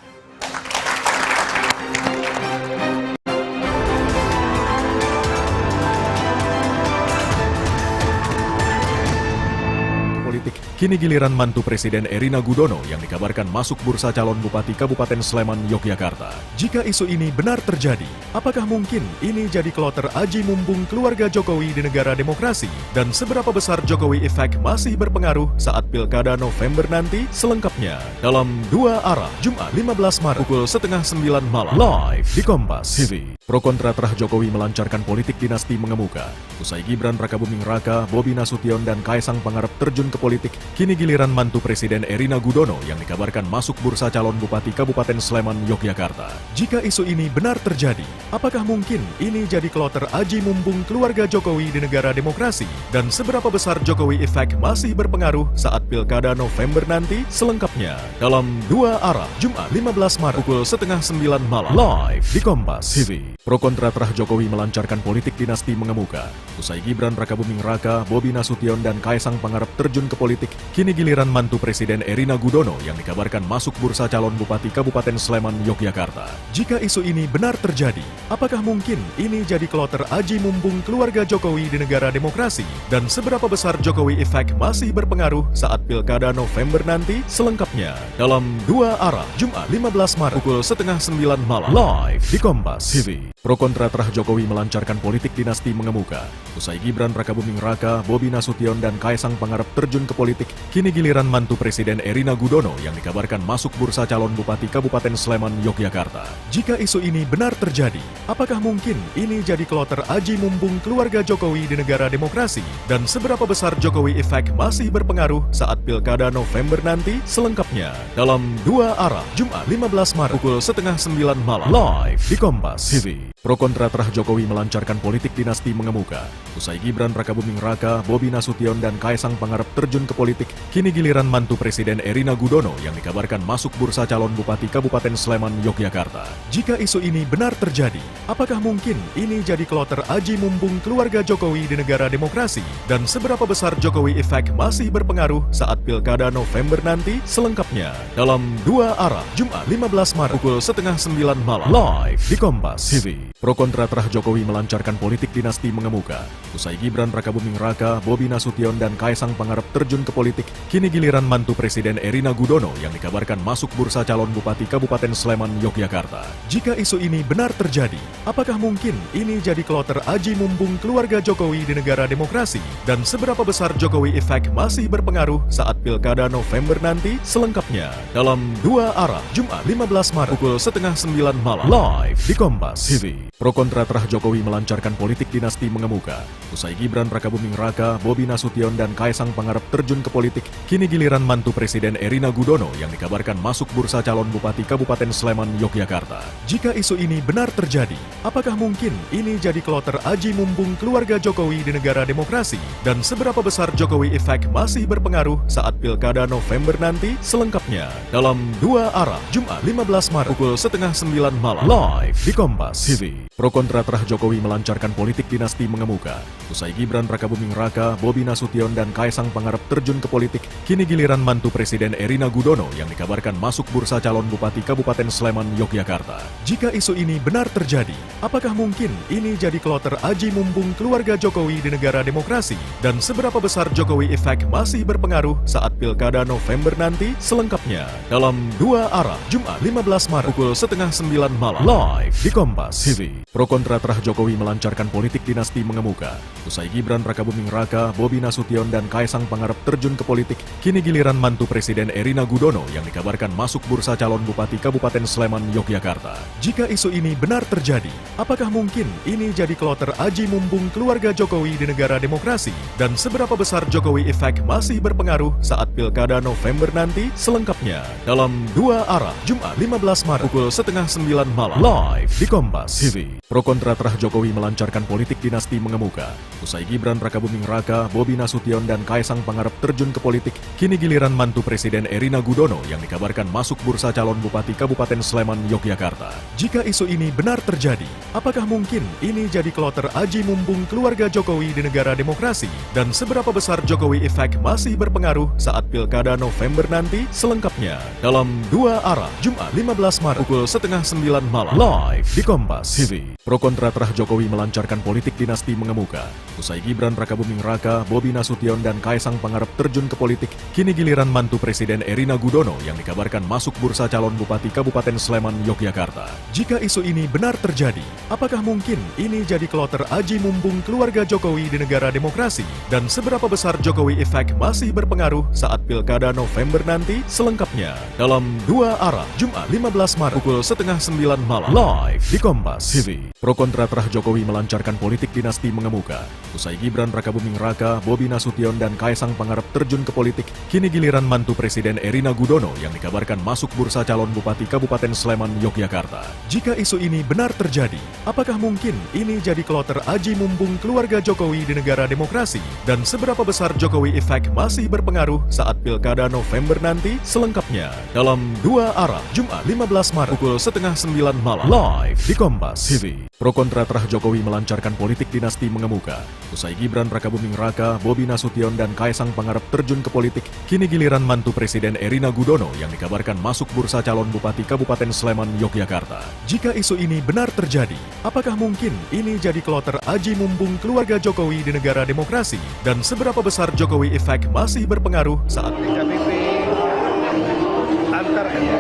kini giliran mantu Presiden Erina Gudono yang dikabarkan masuk bursa calon Bupati Kabupaten Sleman, Yogyakarta. Jika isu ini benar terjadi, apakah mungkin ini jadi kloter aji mumpung keluarga Jokowi di negara demokrasi? Dan seberapa besar Jokowi efek masih berpengaruh saat Pilkada November nanti? Selengkapnya dalam Dua Arah, Jumat 15 Maret pukul 8:30 malam, live di Kompas TV. Pro kontra terah Jokowi melancarkan politik dinasti mengemuka. Usai Gibran Rakabuming Raka, Bobi Nasution, dan Kaisang Pangarep terjun ke politik, kini giliran mantu Presiden Erina Gudono yang dikabarkan masuk bursa calon Bupati Kabupaten Sleman, Yogyakarta. Jika isu ini benar terjadi, apakah mungkin ini jadi kloter aji mumpung keluarga Jokowi di negara demokrasi? Dan seberapa besar Jokowi efek masih berpengaruh saat Pilkada November nanti? Selengkapnya dalam Dua Arah, Jumat 15 Maret pukul 8:30 malam, live di Kompas TV. Pro kontra terah Jokowi melancarkan politik dinasti mengemuka. Usai Gibran Rakabuming Raka, Bobi Nasution, dan Kaisang Pangarep terjun ke politik, kini giliran mantu Presiden Erina Gudono yang dikabarkan masuk bursa calon Bupati Kabupaten Sleman, Yogyakarta. Jika isu ini benar terjadi, apakah mungkin ini jadi kloter aji mumpung keluarga Jokowi di negara demokrasi? Dan seberapa besar Jokowi efek masih berpengaruh saat Pilkada November nanti? Selengkapnya dalam Dua Arah, Jumat 15 Maret pukul 8:30 malam, live di Kompas TV. Pro kontra terah Jokowi melancarkan politik dinasti mengemuka. Usai Gibran Rakabuming Raka, Bobi Nasution, dan Kaisang Pangarep terjun ke politik, kini giliran mantu Presiden Erina Gudono yang dikabarkan masuk bursa calon Bupati Kabupaten Sleman, Yogyakarta. Jika isu ini benar terjadi, apakah mungkin ini jadi kloter aji mumpung keluarga Jokowi di negara demokrasi? Dan seberapa besar Jokowi efek masih berpengaruh saat Pilkada November nanti? Selengkapnya dalam Dua Arah, Jumat 15 Maret pukul 8:30 malam, live di Kompas TV. Pro kontra terah Jokowi melancarkan politik dinasti mengemuka. Usai Gibran Rakabuming Raka, Bobi Nasution, dan Kaisang Pangarep terjun ke politik, kini giliran mantu Presiden Erina Gudono yang dikabarkan masuk bursa calon Bupati Kabupaten Sleman, Yogyakarta. Jika isu ini benar terjadi, apakah mungkin ini jadi kloter aji mumpung keluarga Jokowi di negara demokrasi? Dan seberapa besar Jokowi efek masih berpengaruh saat Pilkada November nanti? Selengkapnya dalam Dua Arah, Jumat 15 Maret pukul 8:30 malam, live di Kompas TV. Pro kontra terah Jokowi melancarkan politik dinasti mengemuka. Usai Gibran Rakabuming Raka, Bobi Nasution, dan Kaisang Pangarep terjun ke politik, kini giliran mantu Presiden Erina Gudono yang dikabarkan masuk bursa calon Bupati Kabupaten Sleman, Yogyakarta. Jika isu ini benar terjadi, apakah mungkin ini jadi kloter aji mumpung keluarga Jokowi di negara demokrasi? Dan seberapa besar Jokowi efek masih berpengaruh saat Pilkada November nanti? Selengkapnya dalam Dua Arah, Jumat 15 Maret pukul 8:30 malam, live di Kompas TV. Pro kontra terah Jokowi melancarkan politik dinasti mengemuka. Usai Gibran Rakabuming Raka, Bobi Nasution, dan Kaisang Pangarep terjun ke politik, kini giliran mantu Presiden Erina Gudono yang dikabarkan masuk bursa calon Bupati Kabupaten Sleman, Yogyakarta. Jika isu ini benar terjadi, apakah mungkin ini jadi kloter aji mumpung keluarga Jokowi di negara demokrasi? Dan seberapa besar Jokowi efek masih berpengaruh saat Pilkada November nanti? Selengkapnya dalam Dua Arah, Jumat 15 Maret pukul 8:30 malam, live di Kompas TV. Pro kontra terah Jokowi melancarkan politik dinasti mengemuka. Usai Gibran Rakabuming Raka, Bobi Nasution, dan Kaisang Pangarep terjun ke politik, kini giliran mantu Presiden Erina Gudono yang dikabarkan masuk bursa calon Bupati Kabupaten Sleman, Yogyakarta. Jika isu ini benar terjadi, apakah mungkin ini jadi kloter aji mumpung keluarga Jokowi di negara demokrasi? Dan seberapa besar Jokowi efek masih berpengaruh saat Pilkada November nanti? Selengkapnya dalam Dua Arah, Jumat 15 Maret pukul 8:30 malam, live di Kompas TV. Pro kontra terah Jokowi melancarkan politik dinasti mengemuka. Usai Gibran Rakabuming Raka, Bobi Nasution, dan Kaisang Pangarep terjun ke politik, kini giliran mantu Presiden Erina Gudono yang dikabarkan masuk bursa calon Bupati Kabupaten Sleman, Yogyakarta. Jika isu ini benar terjadi, apakah mungkin ini jadi kloter aji mumpung keluarga Jokowi di negara demokrasi? Dan seberapa besar Jokowi efek masih berpengaruh saat Pilkada November nanti? Selengkapnya dalam Dua Arah, Jumat 15 Maret pukul 8:30 malam, live di Kompas TV. Pro kontra terah Jokowi melancarkan politik dinasti mengemuka. Usai Gibran Rakabuming Raka, Bobi Nasution, dan Kaisang Pangarep terjun ke politik, kini giliran mantu Presiden Erina Gudono yang dikabarkan masuk bursa calon Bupati Kabupaten Sleman, Yogyakarta. Jika isu ini benar terjadi, apakah mungkin ini jadi kloter aji mumpung keluarga Jokowi di negara demokrasi? Dan seberapa besar Jokowi efek masih berpengaruh saat Pilkada November nanti? Selengkapnya dalam Dua Arah, Jumat 15 Maret pukul 8:30 malam, live di Kompas TV. Pro kontra terah Jokowi melancarkan politik dinasti mengemuka. Usai Gibran Rakabuming Raka, Bobi Nasution, dan Kaisang Pangarep terjun ke politik, kini giliran mantu Presiden Erina Gudono yang dikabarkan masuk bursa calon Bupati Kabupaten Sleman, Yogyakarta. Jika isu ini benar terjadi, apakah mungkin ini jadi kloter aji mumpung keluarga Jokowi di negara demokrasi? Dan seberapa besar Jokowi efek masih berpengaruh saat Pilkada November nanti? Selengkapnya dalam Dua Arah, Jumat 15 Maret pukul 8:30 malam, live di Kompas TV. Pro kontra terah Jokowi melancarkan politik dinasti mengemuka. Usai Gibran Rakabuming Raka, Bobi Nasution, dan Kaisang Pangarep terjun ke politik, kini giliran mantu Presiden Erina Gudono yang dikabarkan masuk bursa calon Bupati Kabupaten Sleman, Yogyakarta. Jika isu ini benar terjadi, apakah mungkin ini jadi kloter aji mumpung keluarga Jokowi di negara demokrasi? Dan seberapa besar Jokowi efek masih berpengaruh saat Pilkada November nanti? Selengkapnya dalam Dua Arah, Jumat 15 Maret pukul 8:30 malam, live di Kompas TV. Pro kontra terah Jokowi melancarkan politik dinasti mengemuka. Usai Gibran Rakabuming Raka, Bobi Nasution, dan Kaisang Pangarep terjun ke politik, kini giliran mantu Presiden Erina Gudono yang dikabarkan masuk bursa calon Bupati Kabupaten Sleman, Yogyakarta. Jika isu ini benar terjadi, apakah mungkin ini jadi kloter aji mumpung keluarga Jokowi di negara demokrasi? Dan seberapa besar Jokowi efek masih berpengaruh saat DKPP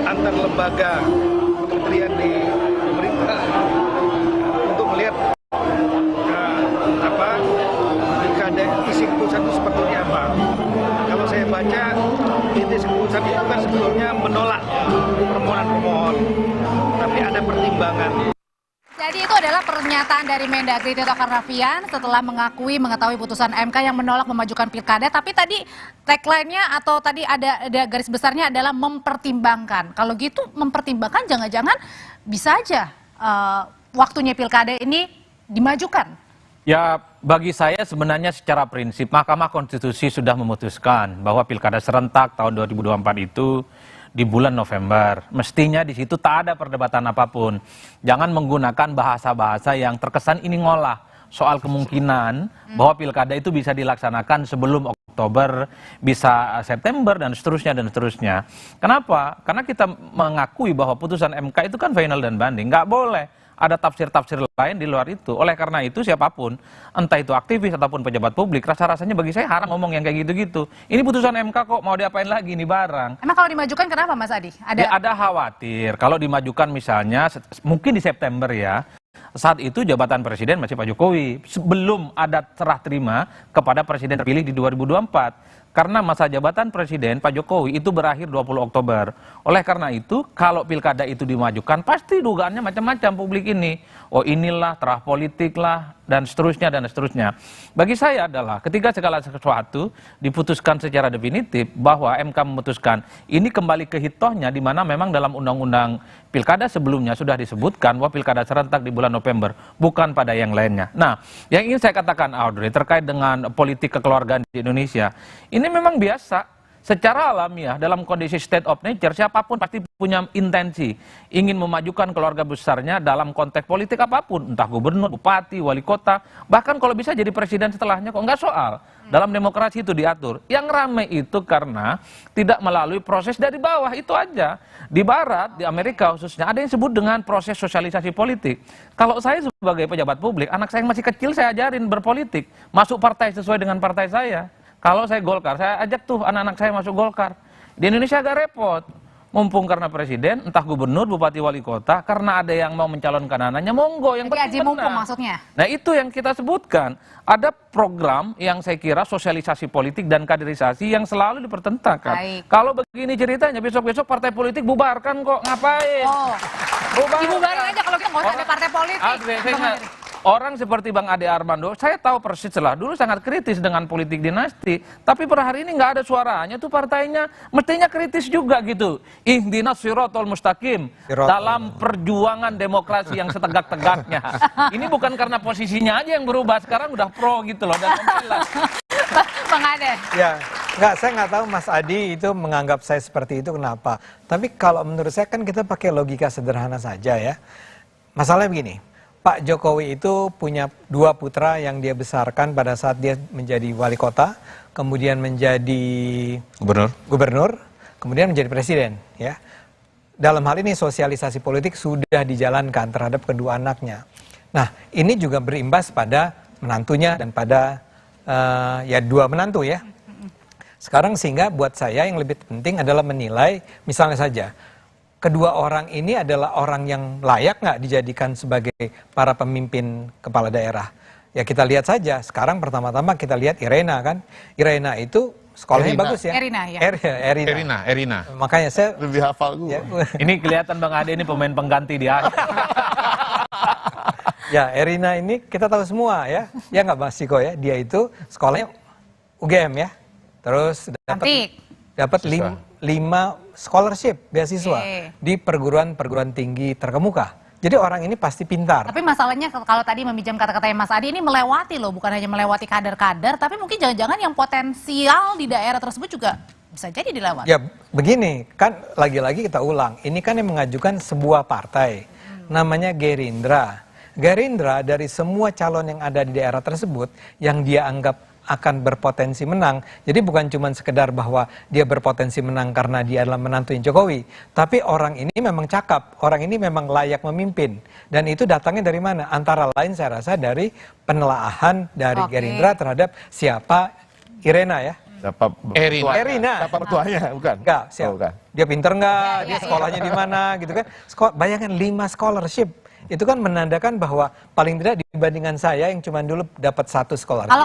antar lembaga kementerian di pemerintah untuk melihat pilkada isi keputusan itu seperti apa. Kalau saya baca isi keputusan itu kan sebetulnya menolak permohonan pemohon, tapi ada pertimbangan. Jadi itu adalah pernyataan dari Mendagri Tito Karnavian setelah mengetahui putusan MK yang menolak memajukan pilkada. Tapi tadi tagline-nya atau tadi ada garis besarnya adalah mempertimbangkan. Kalau gitu mempertimbangkan jangan-jangan bisa aja waktunya pilkada ini dimajukan. Ya, bagi saya sebenarnya secara prinsip Mahkamah Konstitusi sudah memutuskan bahwa pilkada serentak tahun 2024 itu di bulan November. Mestinya di situ tak ada perdebatan apapun. Jangan menggunakan bahasa-bahasa yang terkesan ini ngolah soal kemungkinan bahwa pilkada itu bisa dilaksanakan sebelum Oktober, bisa September, dan seterusnya dan seterusnya. Kenapa? Karena kita mengakui bahwa putusan MK itu kan final dan banding. Nggak boleh ada tafsir-tafsir lain di luar itu. Oleh karena itu siapapun, entah itu aktivis ataupun pejabat publik, rasa-rasanya bagi saya haram ngomong yang kayak gitu-gitu. Ini putusan MK kok, mau diapain lagi ini barang. Emang kalau dimajukan kenapa Mas Adi? Ada khawatir, kalau dimajukan misalnya, mungkin di September ya, saat itu jabatan presiden masih Pak Jokowi. Sebelum ada serah terima kepada presiden terpilih di 2024. Karena masa jabatan presiden Pak Jokowi itu berakhir 20 Oktober. Oleh karena itu, kalau pilkada itu dimajukan, pasti dugaannya macam-macam publik ini. Oh inilah, terah politik lah, dan seterusnya dan seterusnya. Bagi saya adalah ketika segala sesuatu diputuskan secara definitif bahwa MK memutuskan ini kembali ke hitohnya, di mana memang dalam undang-undang pilkada sebelumnya sudah disebutkan bahwa pilkada serentak di bulan November, bukan pada yang lainnya. Nah, yang ingin saya katakan Audrey terkait dengan politik kekeluargaan di Indonesia, ini memang biasa. Secara alamiah dalam kondisi state of nature, siapapun pasti punya intensi ingin memajukan keluarga besarnya dalam konteks politik apapun, entah gubernur, bupati, wali kota, bahkan kalau bisa jadi presiden setelahnya, kok nggak soal. Dalam demokrasi itu diatur. Yang ramai itu karena tidak melalui proses dari bawah, itu aja. Di Barat, di Amerika khususnya, ada yang disebut dengan proses sosialisasi politik. Kalau saya sebagai pejabat publik, anak saya yang masih kecil saya ajarin berpolitik, masuk partai sesuai dengan partai saya. Kalau saya Golkar, saya ajak tuh anak-anak saya masuk Golkar. Di Indonesia agak repot. Mumpung karena presiden, entah gubernur, bupati, wali kota, karena ada yang mau mencalonkan anaknya, monggo. Yang penting mumpung maksudnya. Nah itu yang kita sebutkan. Ada program yang saya kira sosialisasi politik dan kaderisasi yang selalu dipertentangkan. Baik. Kalau begini ceritanya, besok-besok partai politik bubarkan kok, ngapain? Oh, dibubarin aja kalau kita nggak usah ada partai politik. Orang seperti Bang Ade Armando, saya tahu persis lah, dulu sangat kritis dengan politik dinasti, tapi per hari ini nggak ada suaranya tuh partainya, mestinya kritis juga gitu. Ihdinas siratal mustaqim, dalam perjuangan demokrasi yang setegak-tegaknya. Ini bukan karena posisinya aja yang berubah, sekarang udah pro gitu loh, dan membela. Bang Ade. Ya, saya nggak tahu Mas Adi itu menganggap saya seperti itu kenapa. Tapi kalau menurut saya kan kita pakai logika sederhana saja ya. Masalahnya begini. Pak Jokowi itu punya dua putra yang dia besarkan pada saat dia menjadi wali kota, kemudian menjadi gubernur, kemudian menjadi presiden. Ya, dalam hal ini sosialisasi politik sudah dijalankan terhadap kedua anaknya. Nah, ini juga berimbas pada menantunya dan pada ya dua menantu ya. Sekarang sehingga buat saya yang lebih penting adalah menilai, misalnya saja, kedua orang ini adalah orang yang layak nggak dijadikan sebagai para pemimpin kepala daerah. Ya kita lihat saja, sekarang pertama-tama kita lihat Irena kan. Irena itu sekolahnya bagus ya. Erina ya. Erina. Makanya saya lebih hafal gue. Ya, Ini kelihatan Bang Ade ini pemain pengganti dia. ya Erina ini kita tahu semua ya. Ya nggak Mas Ciko ya. Dia itu sekolahnya UGM ya. Terus dapat 5 scholarship beasiswa di perguruan tinggi terkemuka. Jadi orang ini pasti pintar. Tapi masalahnya kalau tadi meminjam kata-katanya Mas Adi, ini melewati loh, bukan hanya melewati kader-kader, tapi mungkin jangan-jangan yang potensial di daerah tersebut juga bisa jadi dilewati. Ya begini, kan lagi-lagi kita ulang, ini kan yang mengajukan sebuah partai, namanya Gerindra. Gerindra dari semua calon yang ada di daerah tersebut, yang dia anggap akan berpotensi menang. Jadi bukan cuma sekedar bahwa dia berpotensi menang karena dia adalah menantunya Jokowi. Tapi orang ini memang cakap, orang ini memang layak memimpin. Dan itu datangnya dari mana? Antara lain saya rasa dari penelaahan dari Gerindra terhadap siapa Irena ya. Erina. Siapa mertuanya? Bukan? Enggak, siapa? Dia pinter enggak? Dia sekolahnya di mana? Gitu kan. Bayangkan 5 scholarship. Itu kan menandakan bahwa paling tidak dibandingkan saya yang cuma dulu dapat 1 scholarship. Kalau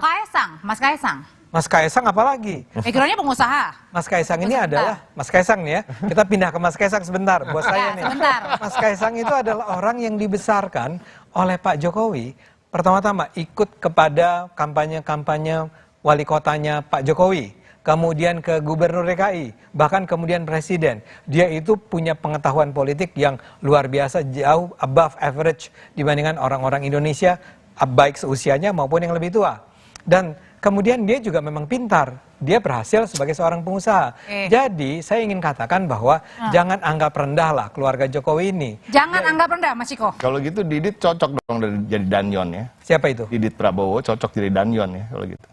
Mas Kaisang? Mas Kaisang apalagi? Backgroundnya pengusaha. Mas Kaisang ini adalah, Mas Kaisang nih ya, kita pindah ke Mas Kaisang sebentar, buat saya nih. Sebentar. Mas Kaisang itu adalah orang yang dibesarkan oleh Pak Jokowi. Pertama-tama ikut kepada kampanye-kampanye wali kotanya Pak Jokowi. Kemudian ke gubernur DKI, bahkan kemudian presiden. Dia itu punya pengetahuan politik yang luar biasa, jauh above average dibandingkan orang-orang Indonesia, baik seusianya maupun yang lebih tua. Dan kemudian dia juga memang pintar, dia berhasil sebagai seorang pengusaha. Jadi saya ingin katakan bahwa jangan anggap rendah lah keluarga Jokowi ini. Jangan anggap rendah Mas Ciko. Kalau gitu Didit cocok dong jadi Danyon ya. Siapa itu? Didit Prabowo cocok jadi Danyon ya kalau gitu.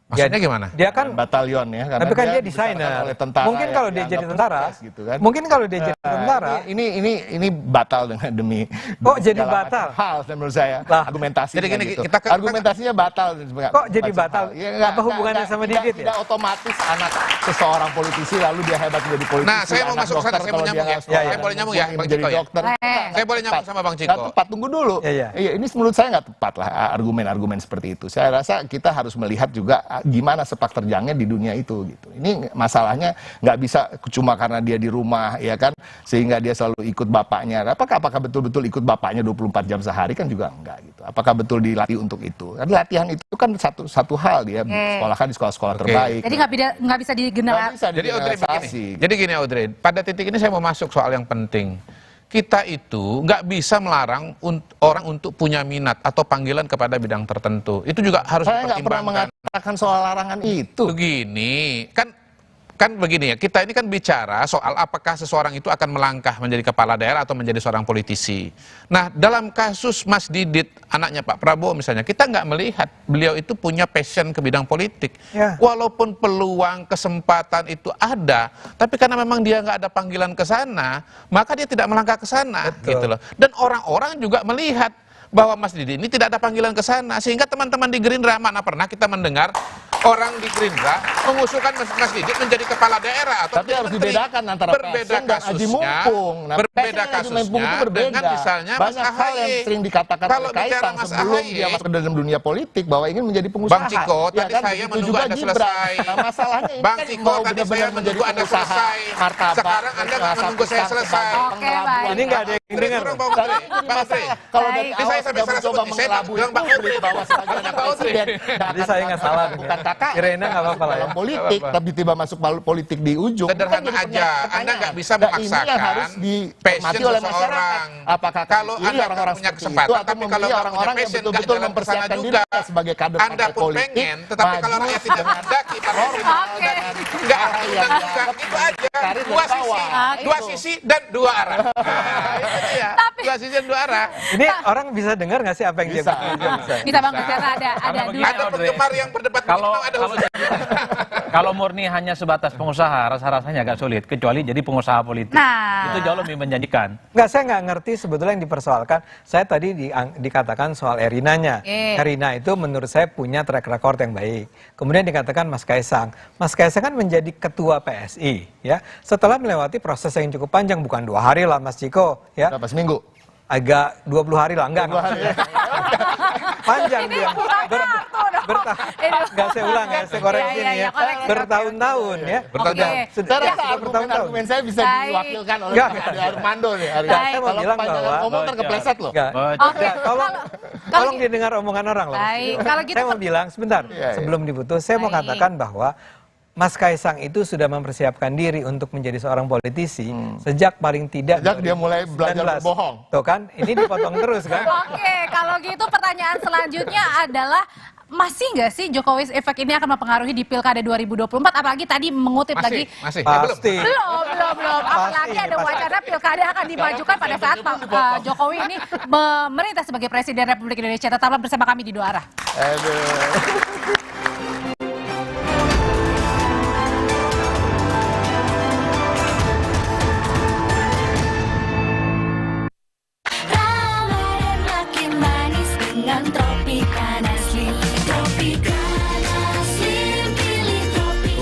Maksudnya gimana? Dia kan batalion ya, karena tapi kan dia desainer. Mungkin kalau dia jadi tentara, gitu kan. Mungkin kalau dia jadi tentara, ini batal dengan demi. Kok jadi batal? Hal menurut saya. Argumentasinya. Jadi gini, gitu. kita argumentasinya batal. Kok jadi batal? Ya, apa hubungannya sama Didit ya? Tidak otomatis anak seseorang politisi lalu dia hebat menjadi politisi. Nah, saya mau masuk sana, saya mau nyambung ya. Saya boleh nyambung ya, Bang Ciko ya. Saya boleh nyambung sama Bang Ciko. Nggak tepat, tunggu dulu. Iya, ini menurut saya nggak tepat lah argumen-argumen seperti itu. Saya rasa kita harus melihat juga gimana sepak terjangnya di dunia itu gitu. Ini masalahnya nggak bisa cuma karena dia di rumah ya kan, sehingga dia selalu ikut bapaknya. Apakah betul-betul ikut bapaknya 24 jam sehari kan juga enggak gitu. Apakah betul dilatih untuk itu? Karena latihan itu kan satu hal dia sekolahkan di sekolah-sekolah terbaik. Jadi nggak bisa digeneralisasi. Jadi Audrey begini. Jadi gini Audrey, pada titik ini saya mau masuk soal yang penting. Kita itu nggak bisa melarang orang untuk punya minat atau panggilan kepada bidang tertentu. Itu juga harus dipertimbangkan. Saya nggak pernah mengatakan soal larangan itu. Begini, kan begini ya, kita ini kan bicara soal apakah seseorang itu akan melangkah menjadi kepala daerah atau menjadi seorang politisi. Nah, dalam kasus Mas Didit, anaknya Pak Prabowo misalnya, kita nggak melihat beliau itu punya passion ke bidang politik. Ya. Walaupun peluang, kesempatan itu ada, tapi karena memang dia nggak ada panggilan ke sana, maka dia tidak melangkah ke sana. Gitu loh. Dan orang-orang juga melihat bahwa Mas Didit ini tidak ada panggilan ke sana, sehingga teman-teman di Gerindra, mana pernah kita mendengar orang di Gerindra mengusulkan Mas Didit menjadi kepala daerah atau tapi harus dibedakan antara berbeda kasusnya, berbeda kasusnya dengan misalnya banyak Mas hal yang sering dikatakan kalau oleh Kaisang sebelum dia masuk ke dalam dunia politik bahwa ingin menjadi pengusaha. Bang Ciko, tadi kan? saya menunggu Anda selesai. Nah, masalahnya ini Bang kan Ciko, tadi saya menunggu Anda selesai. Sekarang Anda nggak menunggu saya selesai. Oke, baik. Ini nggak ada yang dengar. Kalau dari awal saya sampai salah sebut, saya bilang Bang Audrey bahwa sebagai anak presiden. Jadi saya nggak salah. Bukan kakak. Irena nggak apa-apa lah ya. Politik, tapi tiba masuk politik di ujung. Sederhana aja, Anda nggak bisa memaksakan harus passion oleh masyarakat. Apakah kalau Anda orang-orang punya kesempatan, tapi kalau nggak punya passion, nggak jalan ke sana juga. Sebagai kader Anda pun pengen, tetapi kalau rakyat tidak menghendaki, nggak akan menang juga. Itu aja. Dua sisi dan dua arah. Dua sisi dan dua arah. Ini orang bisa dengar nggak sih apa yang dia bilang? Bisa Bang, karena ada dua. Ada penggemar yang berdebat kalau Kalau murni hanya sebatas pengusaha, rasa-rasanya agak sulit, kecuali jadi pengusaha politik. Nah. Itu jauh lebih menjanjikan. Enggak, saya nggak ngerti sebetulnya yang dipersoalkan. Saya tadi dikatakan soal Erinanya. Erina itu menurut saya punya track record yang baik. Kemudian dikatakan Mas Kaisang. Mas Kaisang kan menjadi ketua PSI, ya. Setelah melewati proses yang cukup panjang, bukan 2 hari lah Mas Ciko, ya. Berapa seminggu? Agak 20 hari lah, enggak. 20 hari, ya. Panjang dia. Enggak, saya ulang ya, saya koreksi ini ya. Bertahun-tahun ya. Saya rasa argumen saya bisa diwakilkan oleh Ade Armando nih hari ini. Saya mau bilang bahwa ngomong terkepleset loh. Tolong didengar omongan orang loh. Kalau gitu, saya mau bilang sebentar, sebelum diputus, saya mau katakan bahwa Mas Kaisang itu sudah mempersiapkan diri untuk menjadi seorang politisi sejak paling tidak sejak dia mulai belajar berbohong. Tuh kan, ini dipotong terus kan. Oke, kalau gitu pertanyaan selanjutnya adalah masih nggak sih Jokowi efek ini akan mempengaruhi di Pilkada 2024? Apalagi tadi mengutip lagi. Pasti. Belum. Apalagi ada wacana Pilkada akan dimajukan pada saat Pak Jokowi ini memerintah sebagai Presiden Republik Indonesia. Tetaplah bersama kami di Dua Arah.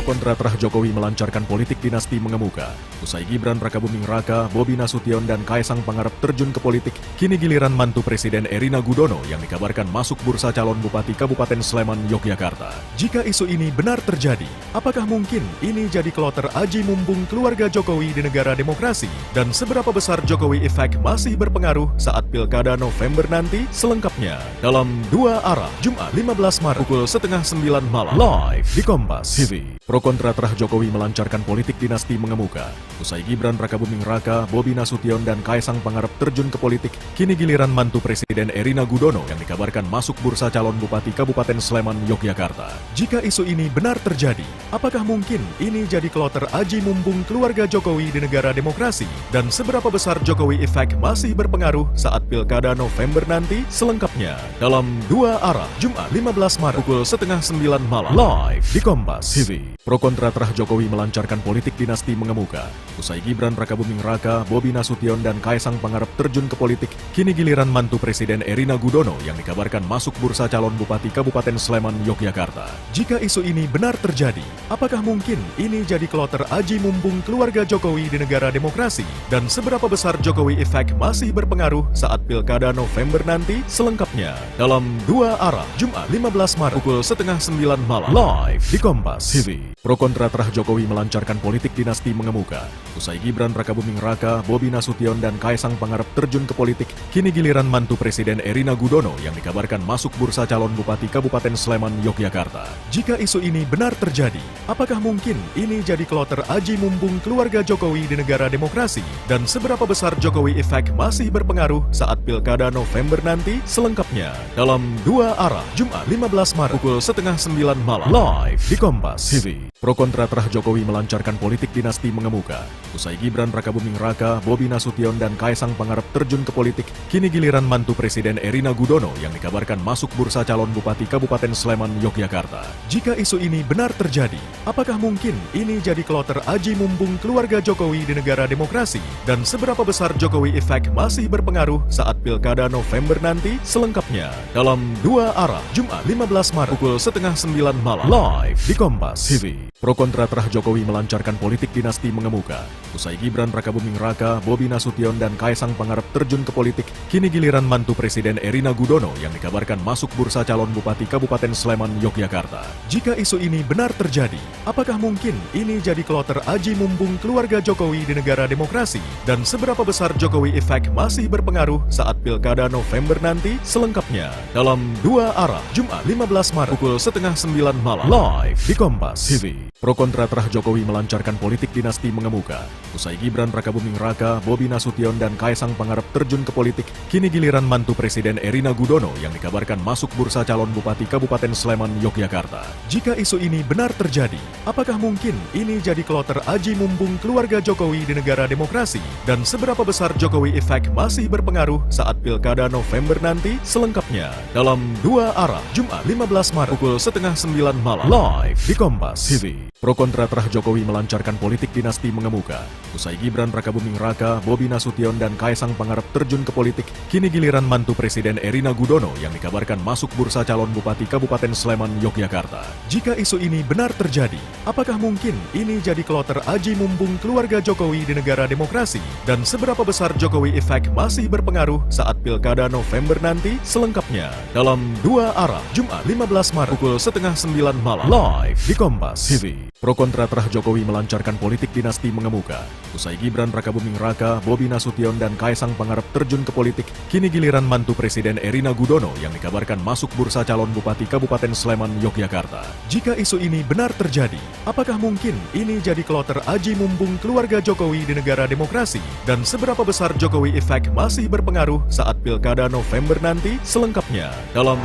Kontra terah Jokowi melancarkan politik dinasti mengemuka. Usai Gibran Rakabuming Raka, Bobi Nasution dan Kaisang Pangarep terjun ke politik, kini giliran mantu Presiden Erina Gudono yang dikabarkan masuk bursa calon Bupati Kabupaten Sleman, Yogyakarta. Jika isu ini benar terjadi, apakah mungkin ini jadi kloter aji mumpung keluarga Jokowi di negara demokrasi? Dan seberapa besar Jokowi efek masih berpengaruh saat Pilkada November nanti? Selengkapnya dalam Dua Arah, Jumat 15 Maret pukul 8:30 malam, live di Kompas TV. Pro kontra terah Jokowi melancarkan politik dinasti mengemuka. Usai Gibran Rakabuming Raka, Bobi Nasution dan Kaisang Pangarep terjun ke politik, kini giliran mantu Presiden Erina Gudono yang dikabarkan masuk bursa calon Bupati Kabupaten Sleman, Yogyakarta. Jika isu ini benar terjadi, apakah mungkin ini jadi kloter aji mumpung keluarga Jokowi di negara demokrasi? Dan seberapa besar Jokowi efek masih berpengaruh saat Pilkada November nanti? Selengkapnya dalam Dua Arah, Jumat 15 Maret pukul 8:30 malam, live di Kompas TV. Pro kontra terah Jokowi melancarkan politik dinasti mengemuka. Usai Gibran Rakabuming Raka, Bobi Nasution dan Kaisang Pangarep terjun ke politik, kini giliran mantu Presiden Erina Gudono yang dikabarkan masuk bursa calon Bupati Kabupaten Sleman, Yogyakarta. Jika isu ini benar terjadi, apakah mungkin ini jadi kloter aji mumpung keluarga Jokowi di negara demokrasi? Dan seberapa besar Jokowi efek masih berpengaruh saat Pilkada November nanti? Selengkapnya dalam Dua Arah, Jumat 15 Maret pukul 8:30 malam, live di Kompas TV. Pro kontra terah Jokowi melancarkan politik dinasti mengemuka. Usai Gibran Rakabuming Raka, Bobi Nasution dan Kaisang Pangarep terjun ke politik, kini giliran mantu Presiden Erina Gudono yang dikabarkan masuk bursa calon Bupati Kabupaten Sleman, Yogyakarta. Jika isu ini benar terjadi, apakah mungkin ini jadi kloter aji mumpung keluarga Jokowi di negara demokrasi? Dan seberapa besar Jokowi efek masih berpengaruh saat Pilkada November nanti? Selengkapnya dalam Dua Arah, Jumat 15 Maret pukul 8:30 malam, live di Kompas TV. Pro kontra terah Jokowi melancarkan politik dinasti mengemuka. Usai Gibran Rakabuming Raka, Bobi Nasution dan Kaisang Pangarep terjun ke politik, kini giliran mantu Presiden Erina Gudono yang dikabarkan masuk bursa calon Bupati Kabupaten Sleman, Yogyakarta. Jika isu ini benar terjadi, apakah mungkin ini jadi kloter aji mumpung keluarga Jokowi di negara demokrasi? Dan seberapa besar Jokowi efek masih berpengaruh saat Pilkada November nanti? Selengkapnya dalam Dua Arah, Jumat 15 Maret pukul 8:30 malam, live di Kompas TV. Pro kontra terah Jokowi melancarkan politik dinasti mengemuka. Usai Gibran Rakabuming Raka, Bobi Nasution dan Kaisang Pangarep terjun ke politik, kini giliran mantu Presiden Erina Gudono yang dikabarkan masuk bursa calon Bupati Kabupaten Sleman, Yogyakarta. Jika isu ini benar terjadi, apakah mungkin ini jadi kloter aji mumpung keluarga Jokowi di negara demokrasi? Dan seberapa besar Jokowi efek masih berpengaruh saat Pilkada November nanti? Selengkapnya dalam Dua Arah, Jumat 15 Maret pukul 8:30 malam, live di Kompas TV. Pro kontra terah Jokowi melancarkan politik dinasti mengemuka. Usai Gibran Rakabuming Raka, Bobi Nasution dan Kaisang Pangarep terjun ke politik, kini giliran mantu Presiden Erina Gudono yang dikabarkan masuk bursa calon Bupati Kabupaten Sleman, Yogyakarta. Jika isu ini benar terjadi, apakah mungkin ini jadi kloter aji mumpung keluarga Jokowi di negara demokrasi? Dan seberapa besar Jokowi efek masih berpengaruh saat Pilkada November nanti? Selengkapnya dalam Dua Arah, Jumat 15 Maret pukul 8:30 malam, live di Kompas TV. Pro kontra terah Jokowi melancarkan politik dinasti mengemuka. Usai Gibran Rakabuming Raka, Bobi Nasution, dan Kaisang Pangarep terjun ke politik, kini giliran mantu Presiden Erina Gudono yang dikabarkan masuk bursa calon Bupati Kabupaten Sleman, Yogyakarta. Jika isu ini benar terjadi, apakah mungkin ini jadi kloter aji mumpung keluarga Jokowi di negara demokrasi? Dan seberapa besar Jokowi Effect masih berpengaruh saat Pilkada November nanti? Selengkapnya dalam Dua Arah, Jumat 15 Maret pukul 8:30 malam, live di Kompas TV. Pro kontra terah Jokowi melancarkan politik dinasti mengemuka. Usai Gibran Rakabuming Raka, Bobi Nasution, dan Kaisang Pangarep terjun ke politik, kini giliran mantu Presiden Erina Gudono yang dikabarkan masuk bursa calon Bupati Kabupaten Sleman, Yogyakarta. Jika isu ini benar terjadi, apakah mungkin ini jadi kloter aji mumpung keluarga Jokowi di negara demokrasi? Dan seberapa besar Jokowi Effect masih berpengaruh saat Pilkada November nanti? Selengkapnya dalam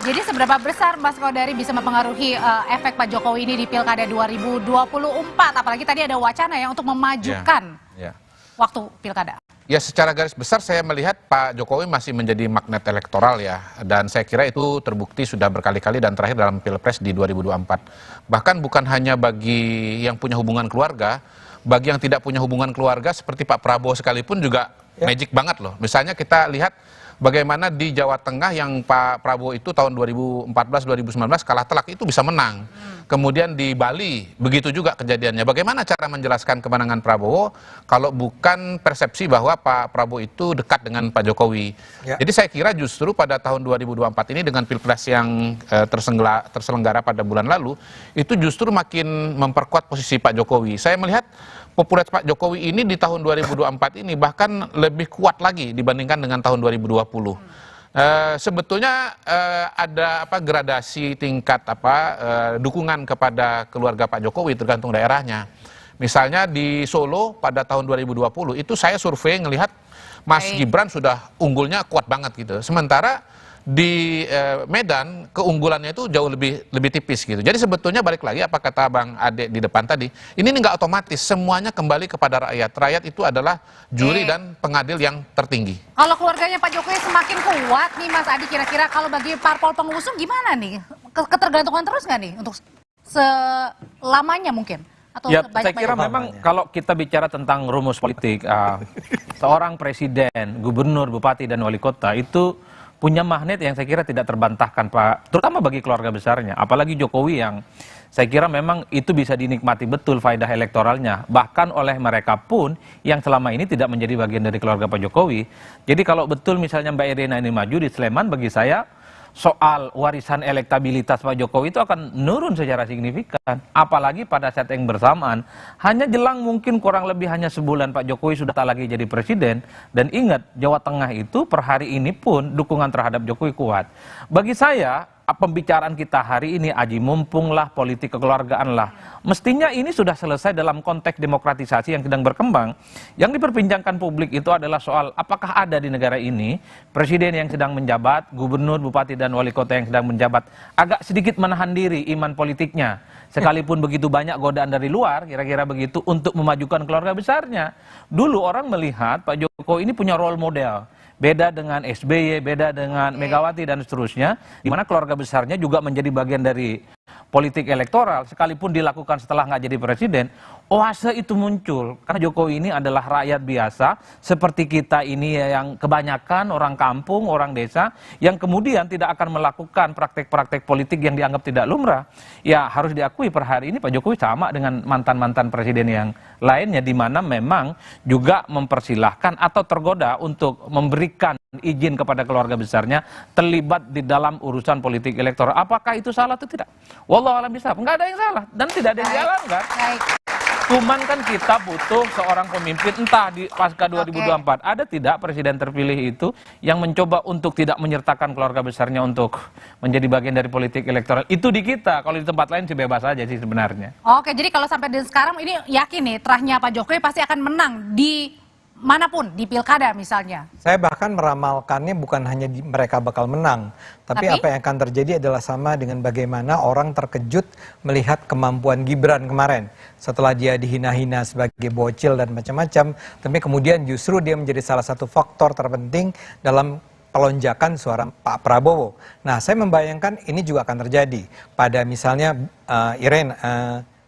Jadi seberapa besar Mas Kodari bisa mempengaruhi efek Pak Jokowi ini di Pilkada 2024? Apalagi tadi ada wacana ya untuk memajukan waktu Pilkada. Ya, secara garis besar saya melihat Pak Jokowi masih menjadi magnet elektoral ya. Dan saya kira itu terbukti sudah berkali-kali dan terakhir dalam Pilpres di 2024. Bahkan bukan hanya bagi yang punya hubungan keluarga, bagi yang tidak punya hubungan keluarga seperti Pak Prabowo sekalipun juga magic banget loh. Misalnya kita lihat bagaimana di Jawa Tengah yang Pak Prabowo itu tahun 2014-2019 kalah telak itu bisa menang. Kemudian di Bali begitu juga kejadiannya. Bagaimana cara menjelaskan kemenangan Prabowo kalau bukan persepsi bahwa Pak Prabowo itu dekat dengan Pak Jokowi. Jadi saya kira justru pada tahun 2024 ini dengan Pilpres yang terselenggara pada bulan lalu itu justru makin memperkuat posisi Pak Jokowi. Saya melihat popularitas Pak Jokowi ini di tahun 2024 ini bahkan lebih kuat lagi dibandingkan dengan tahun 2020. Sebetulnya ada gradasi tingkat dukungan kepada keluarga Pak Jokowi tergantung daerahnya. Misalnya di Solo pada tahun 2020 itu saya survei ngelihat Mas Gibran sudah unggulnya kuat banget gitu. Sementara di Medan keunggulannya itu jauh lebih tipis gitu. Jadi sebetulnya balik lagi apa kata Bang Ade di depan tadi, ini nggak otomatis, semuanya kembali kepada rakyat. Rakyat itu adalah juri dan pengadil yang tertinggi. Kalau keluarganya Pak Jokowi semakin kuat nih Mas Adi, kira-kira kalau bagi parpol pengusung gimana nih? Ketergantungan terus nggak nih untuk selamanya mungkin? Atau ya, saya kira memang kalau kita bicara tentang rumus politik, seorang presiden, gubernur, bupati, dan wali kota itu punya magnet yang saya kira tidak terbantahkan Pak, terutama bagi keluarga besarnya. Apalagi Jokowi yang saya kira memang itu bisa dinikmati betul faedah elektoralnya. Bahkan oleh mereka pun yang selama ini tidak menjadi bagian dari keluarga Pak Jokowi. Jadi kalau betul misalnya Mbak Erina ini maju di Sleman, bagi saya soal warisan elektabilitas Pak Jokowi itu akan menurun secara signifikan. Apalagi pada saat yang bersamaan, hanya jelang mungkin kurang lebih hanya sebulan Pak Jokowi sudah tak lagi jadi presiden. Dan ingat, Jawa Tengah itu per hari ini pun dukungan terhadap Jokowi kuat. Bagi saya, pembicaraan kita hari ini aji mumpung lah, politik kekeluargaan lah. Mestinya ini sudah selesai dalam konteks demokratisasi yang sedang berkembang. Yang diperbincangkan publik itu adalah soal apakah ada di negara ini presiden yang sedang menjabat, gubernur, bupati, dan wali kota yang sedang menjabat agak sedikit menahan diri iman politiknya. Sekalipun begitu banyak godaan dari luar, kira-kira begitu, untuk memajukan keluarga besarnya. Dulu orang melihat Pak Jokowi ini punya role model. Beda dengan SBY, beda dengan Megawati dan seterusnya, di mana keluarga besarnya juga menjadi bagian dari politik elektoral, sekalipun dilakukan setelah nggak jadi presiden. Oase itu muncul, karena Jokowi ini adalah rakyat biasa, seperti kita ini yang kebanyakan orang kampung, orang desa, yang kemudian tidak akan melakukan praktek-praktek politik yang dianggap tidak lumrah. Ya harus diakui per hari ini Pak Jokowi sama dengan mantan-mantan presiden yang lainnya, di mana memang juga mempersilahkan atau tergoda untuk memberikan izin kepada keluarga besarnya terlibat di dalam urusan politik elektoral. Apakah itu salah atau tidak? Wallahu a'lam bishawab. Enggak ada yang salah dan tidak ada yang dijalankan. Cuman kan kita butuh seorang pemimpin, entah di pasca 2024 ada tidak presiden terpilih itu yang mencoba untuk tidak menyertakan keluarga besarnya untuk menjadi bagian dari politik elektoral. Itu di kita, kalau di tempat lain sih bebas aja sih sebenarnya. Oke, jadi kalau sampai di sekarang ini yakin nih terahnya Pak Jokowi pasti akan menang di manapun, di pilkada misalnya. Saya bahkan meramalkannya bukan hanya mereka bakal menang, tapi apa yang akan terjadi adalah sama dengan bagaimana orang terkejut melihat kemampuan Gibran kemarin. Setelah dia dihina-hina sebagai bocil dan macam-macam, tapi kemudian justru dia menjadi salah satu faktor terpenting dalam pelonjakan suara Pak Prabowo. Nah, saya membayangkan ini juga akan terjadi pada misalnya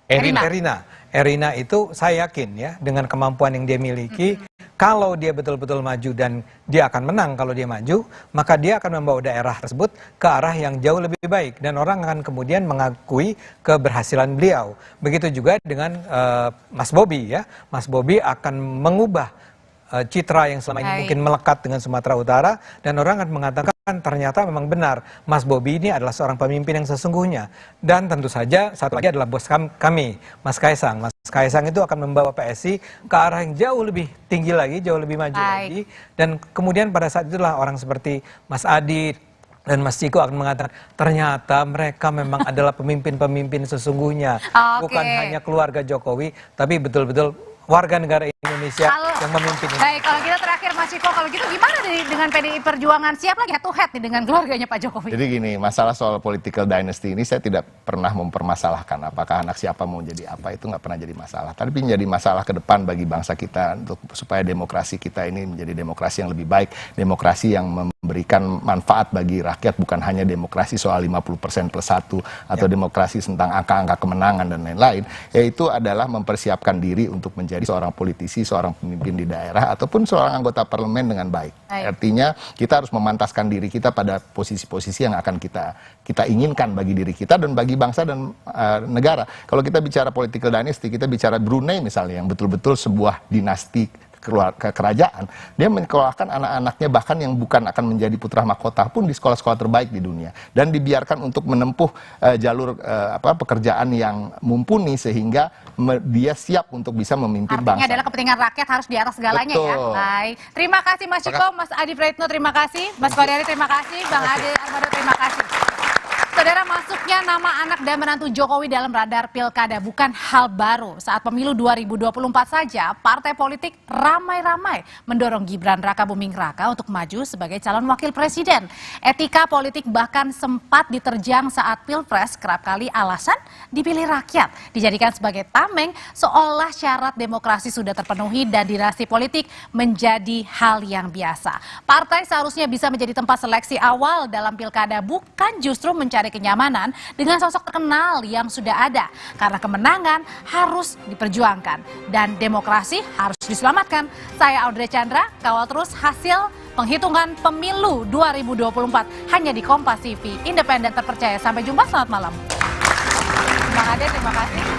Erina itu saya yakin ya dengan kemampuan yang dia miliki, kalau dia betul-betul maju dan dia akan menang kalau dia maju, maka dia akan membawa daerah tersebut ke arah yang jauh lebih baik dan orang akan kemudian mengakui keberhasilan beliau. Begitu juga dengan Mas Bobi ya. Mas Bobi akan mengubah citra yang selama ini mungkin melekat dengan Sumatera Utara dan orang akan mengatakan ternyata memang benar Mas Bobi ini adalah seorang pemimpin yang sesungguhnya. Dan tentu saja satu lagi adalah bos kami, Mas Kaisang. Mas Kaisang itu akan membawa PSI ke arah yang jauh lebih tinggi lagi, jauh lebih maju lagi. Dan kemudian pada saat itulah orang seperti Mas Adi dan Mas Ciko akan mengatakan ternyata mereka memang adalah pemimpin-pemimpin sesungguhnya. Bukan hanya keluarga Jokowi, tapi betul-betul warga negara Indonesia yang memimpin ini. Baik, kalau gitu terakhir Mas Ciko, kalau gitu gimana dengan PDI Perjuangan? Siap lagi head to head nih dengan keluarganya Pak Jokowi? Jadi gini, masalah soal political dynasty ini saya tidak pernah mempermasalahkan apakah anak siapa mau jadi apa, itu nggak pernah jadi masalah. Tapi menjadi masalah ke depan bagi bangsa kita supaya demokrasi kita ini menjadi demokrasi yang lebih baik, demokrasi yang memberikan manfaat bagi rakyat, bukan hanya demokrasi soal 50% plus 1 atau demokrasi tentang angka-angka kemenangan dan lain-lain, yaitu adalah mempersiapkan diri untuk menjadi seorang politisi, seorang pemimpin di daerah, ataupun seorang anggota parlemen dengan baik. Artinya kita harus memantaskan diri kita pada posisi-posisi yang akan kita inginkan bagi diri kita dan bagi bangsa dan negara. Kalau kita bicara political dynasty, kita bicara Brunei misalnya, yang betul-betul sebuah dinasti kerajaan, dia menyekolahkan anak-anaknya bahkan yang bukan akan menjadi putra mahkota pun di sekolah-sekolah terbaik di dunia dan dibiarkan untuk menempuh jalur pekerjaan yang mumpuni sehingga dia siap untuk bisa memimpin bangsa. Artinya adalah kepentingan rakyat harus di atas segalanya. Betul. Ya. Baik. Terima kasih Mas Ciko, Mas Adi Praetno terima kasih, Mas Kodari terima kasih, Bang Ade Armando terima kasih. Saudara, masuknya nama anak dan menantu Jokowi dalam radar pilkada bukan hal baru. Saat pemilu 2024 saja, partai politik ramai-ramai mendorong Gibran Rakabuming Raka untuk maju sebagai calon wakil presiden. Etika politik bahkan sempat diterjang saat pilpres, kerap kali alasan dipilih rakyat. Dijadikan sebagai tameng seolah syarat demokrasi sudah terpenuhi dan dinasti politik menjadi hal yang biasa. Partai seharusnya bisa menjadi tempat seleksi awal dalam pilkada, bukan justru mencari kenyamanan dengan sosok terkenal yang sudah ada. Karena kemenangan harus diperjuangkan dan demokrasi harus diselamatkan. Saya Audrey Chandra, kawal terus hasil penghitungan pemilu 2024 hanya di Kompas TV, independen terpercaya. Sampai jumpa, selamat malam. Bang Ade, terima kasih.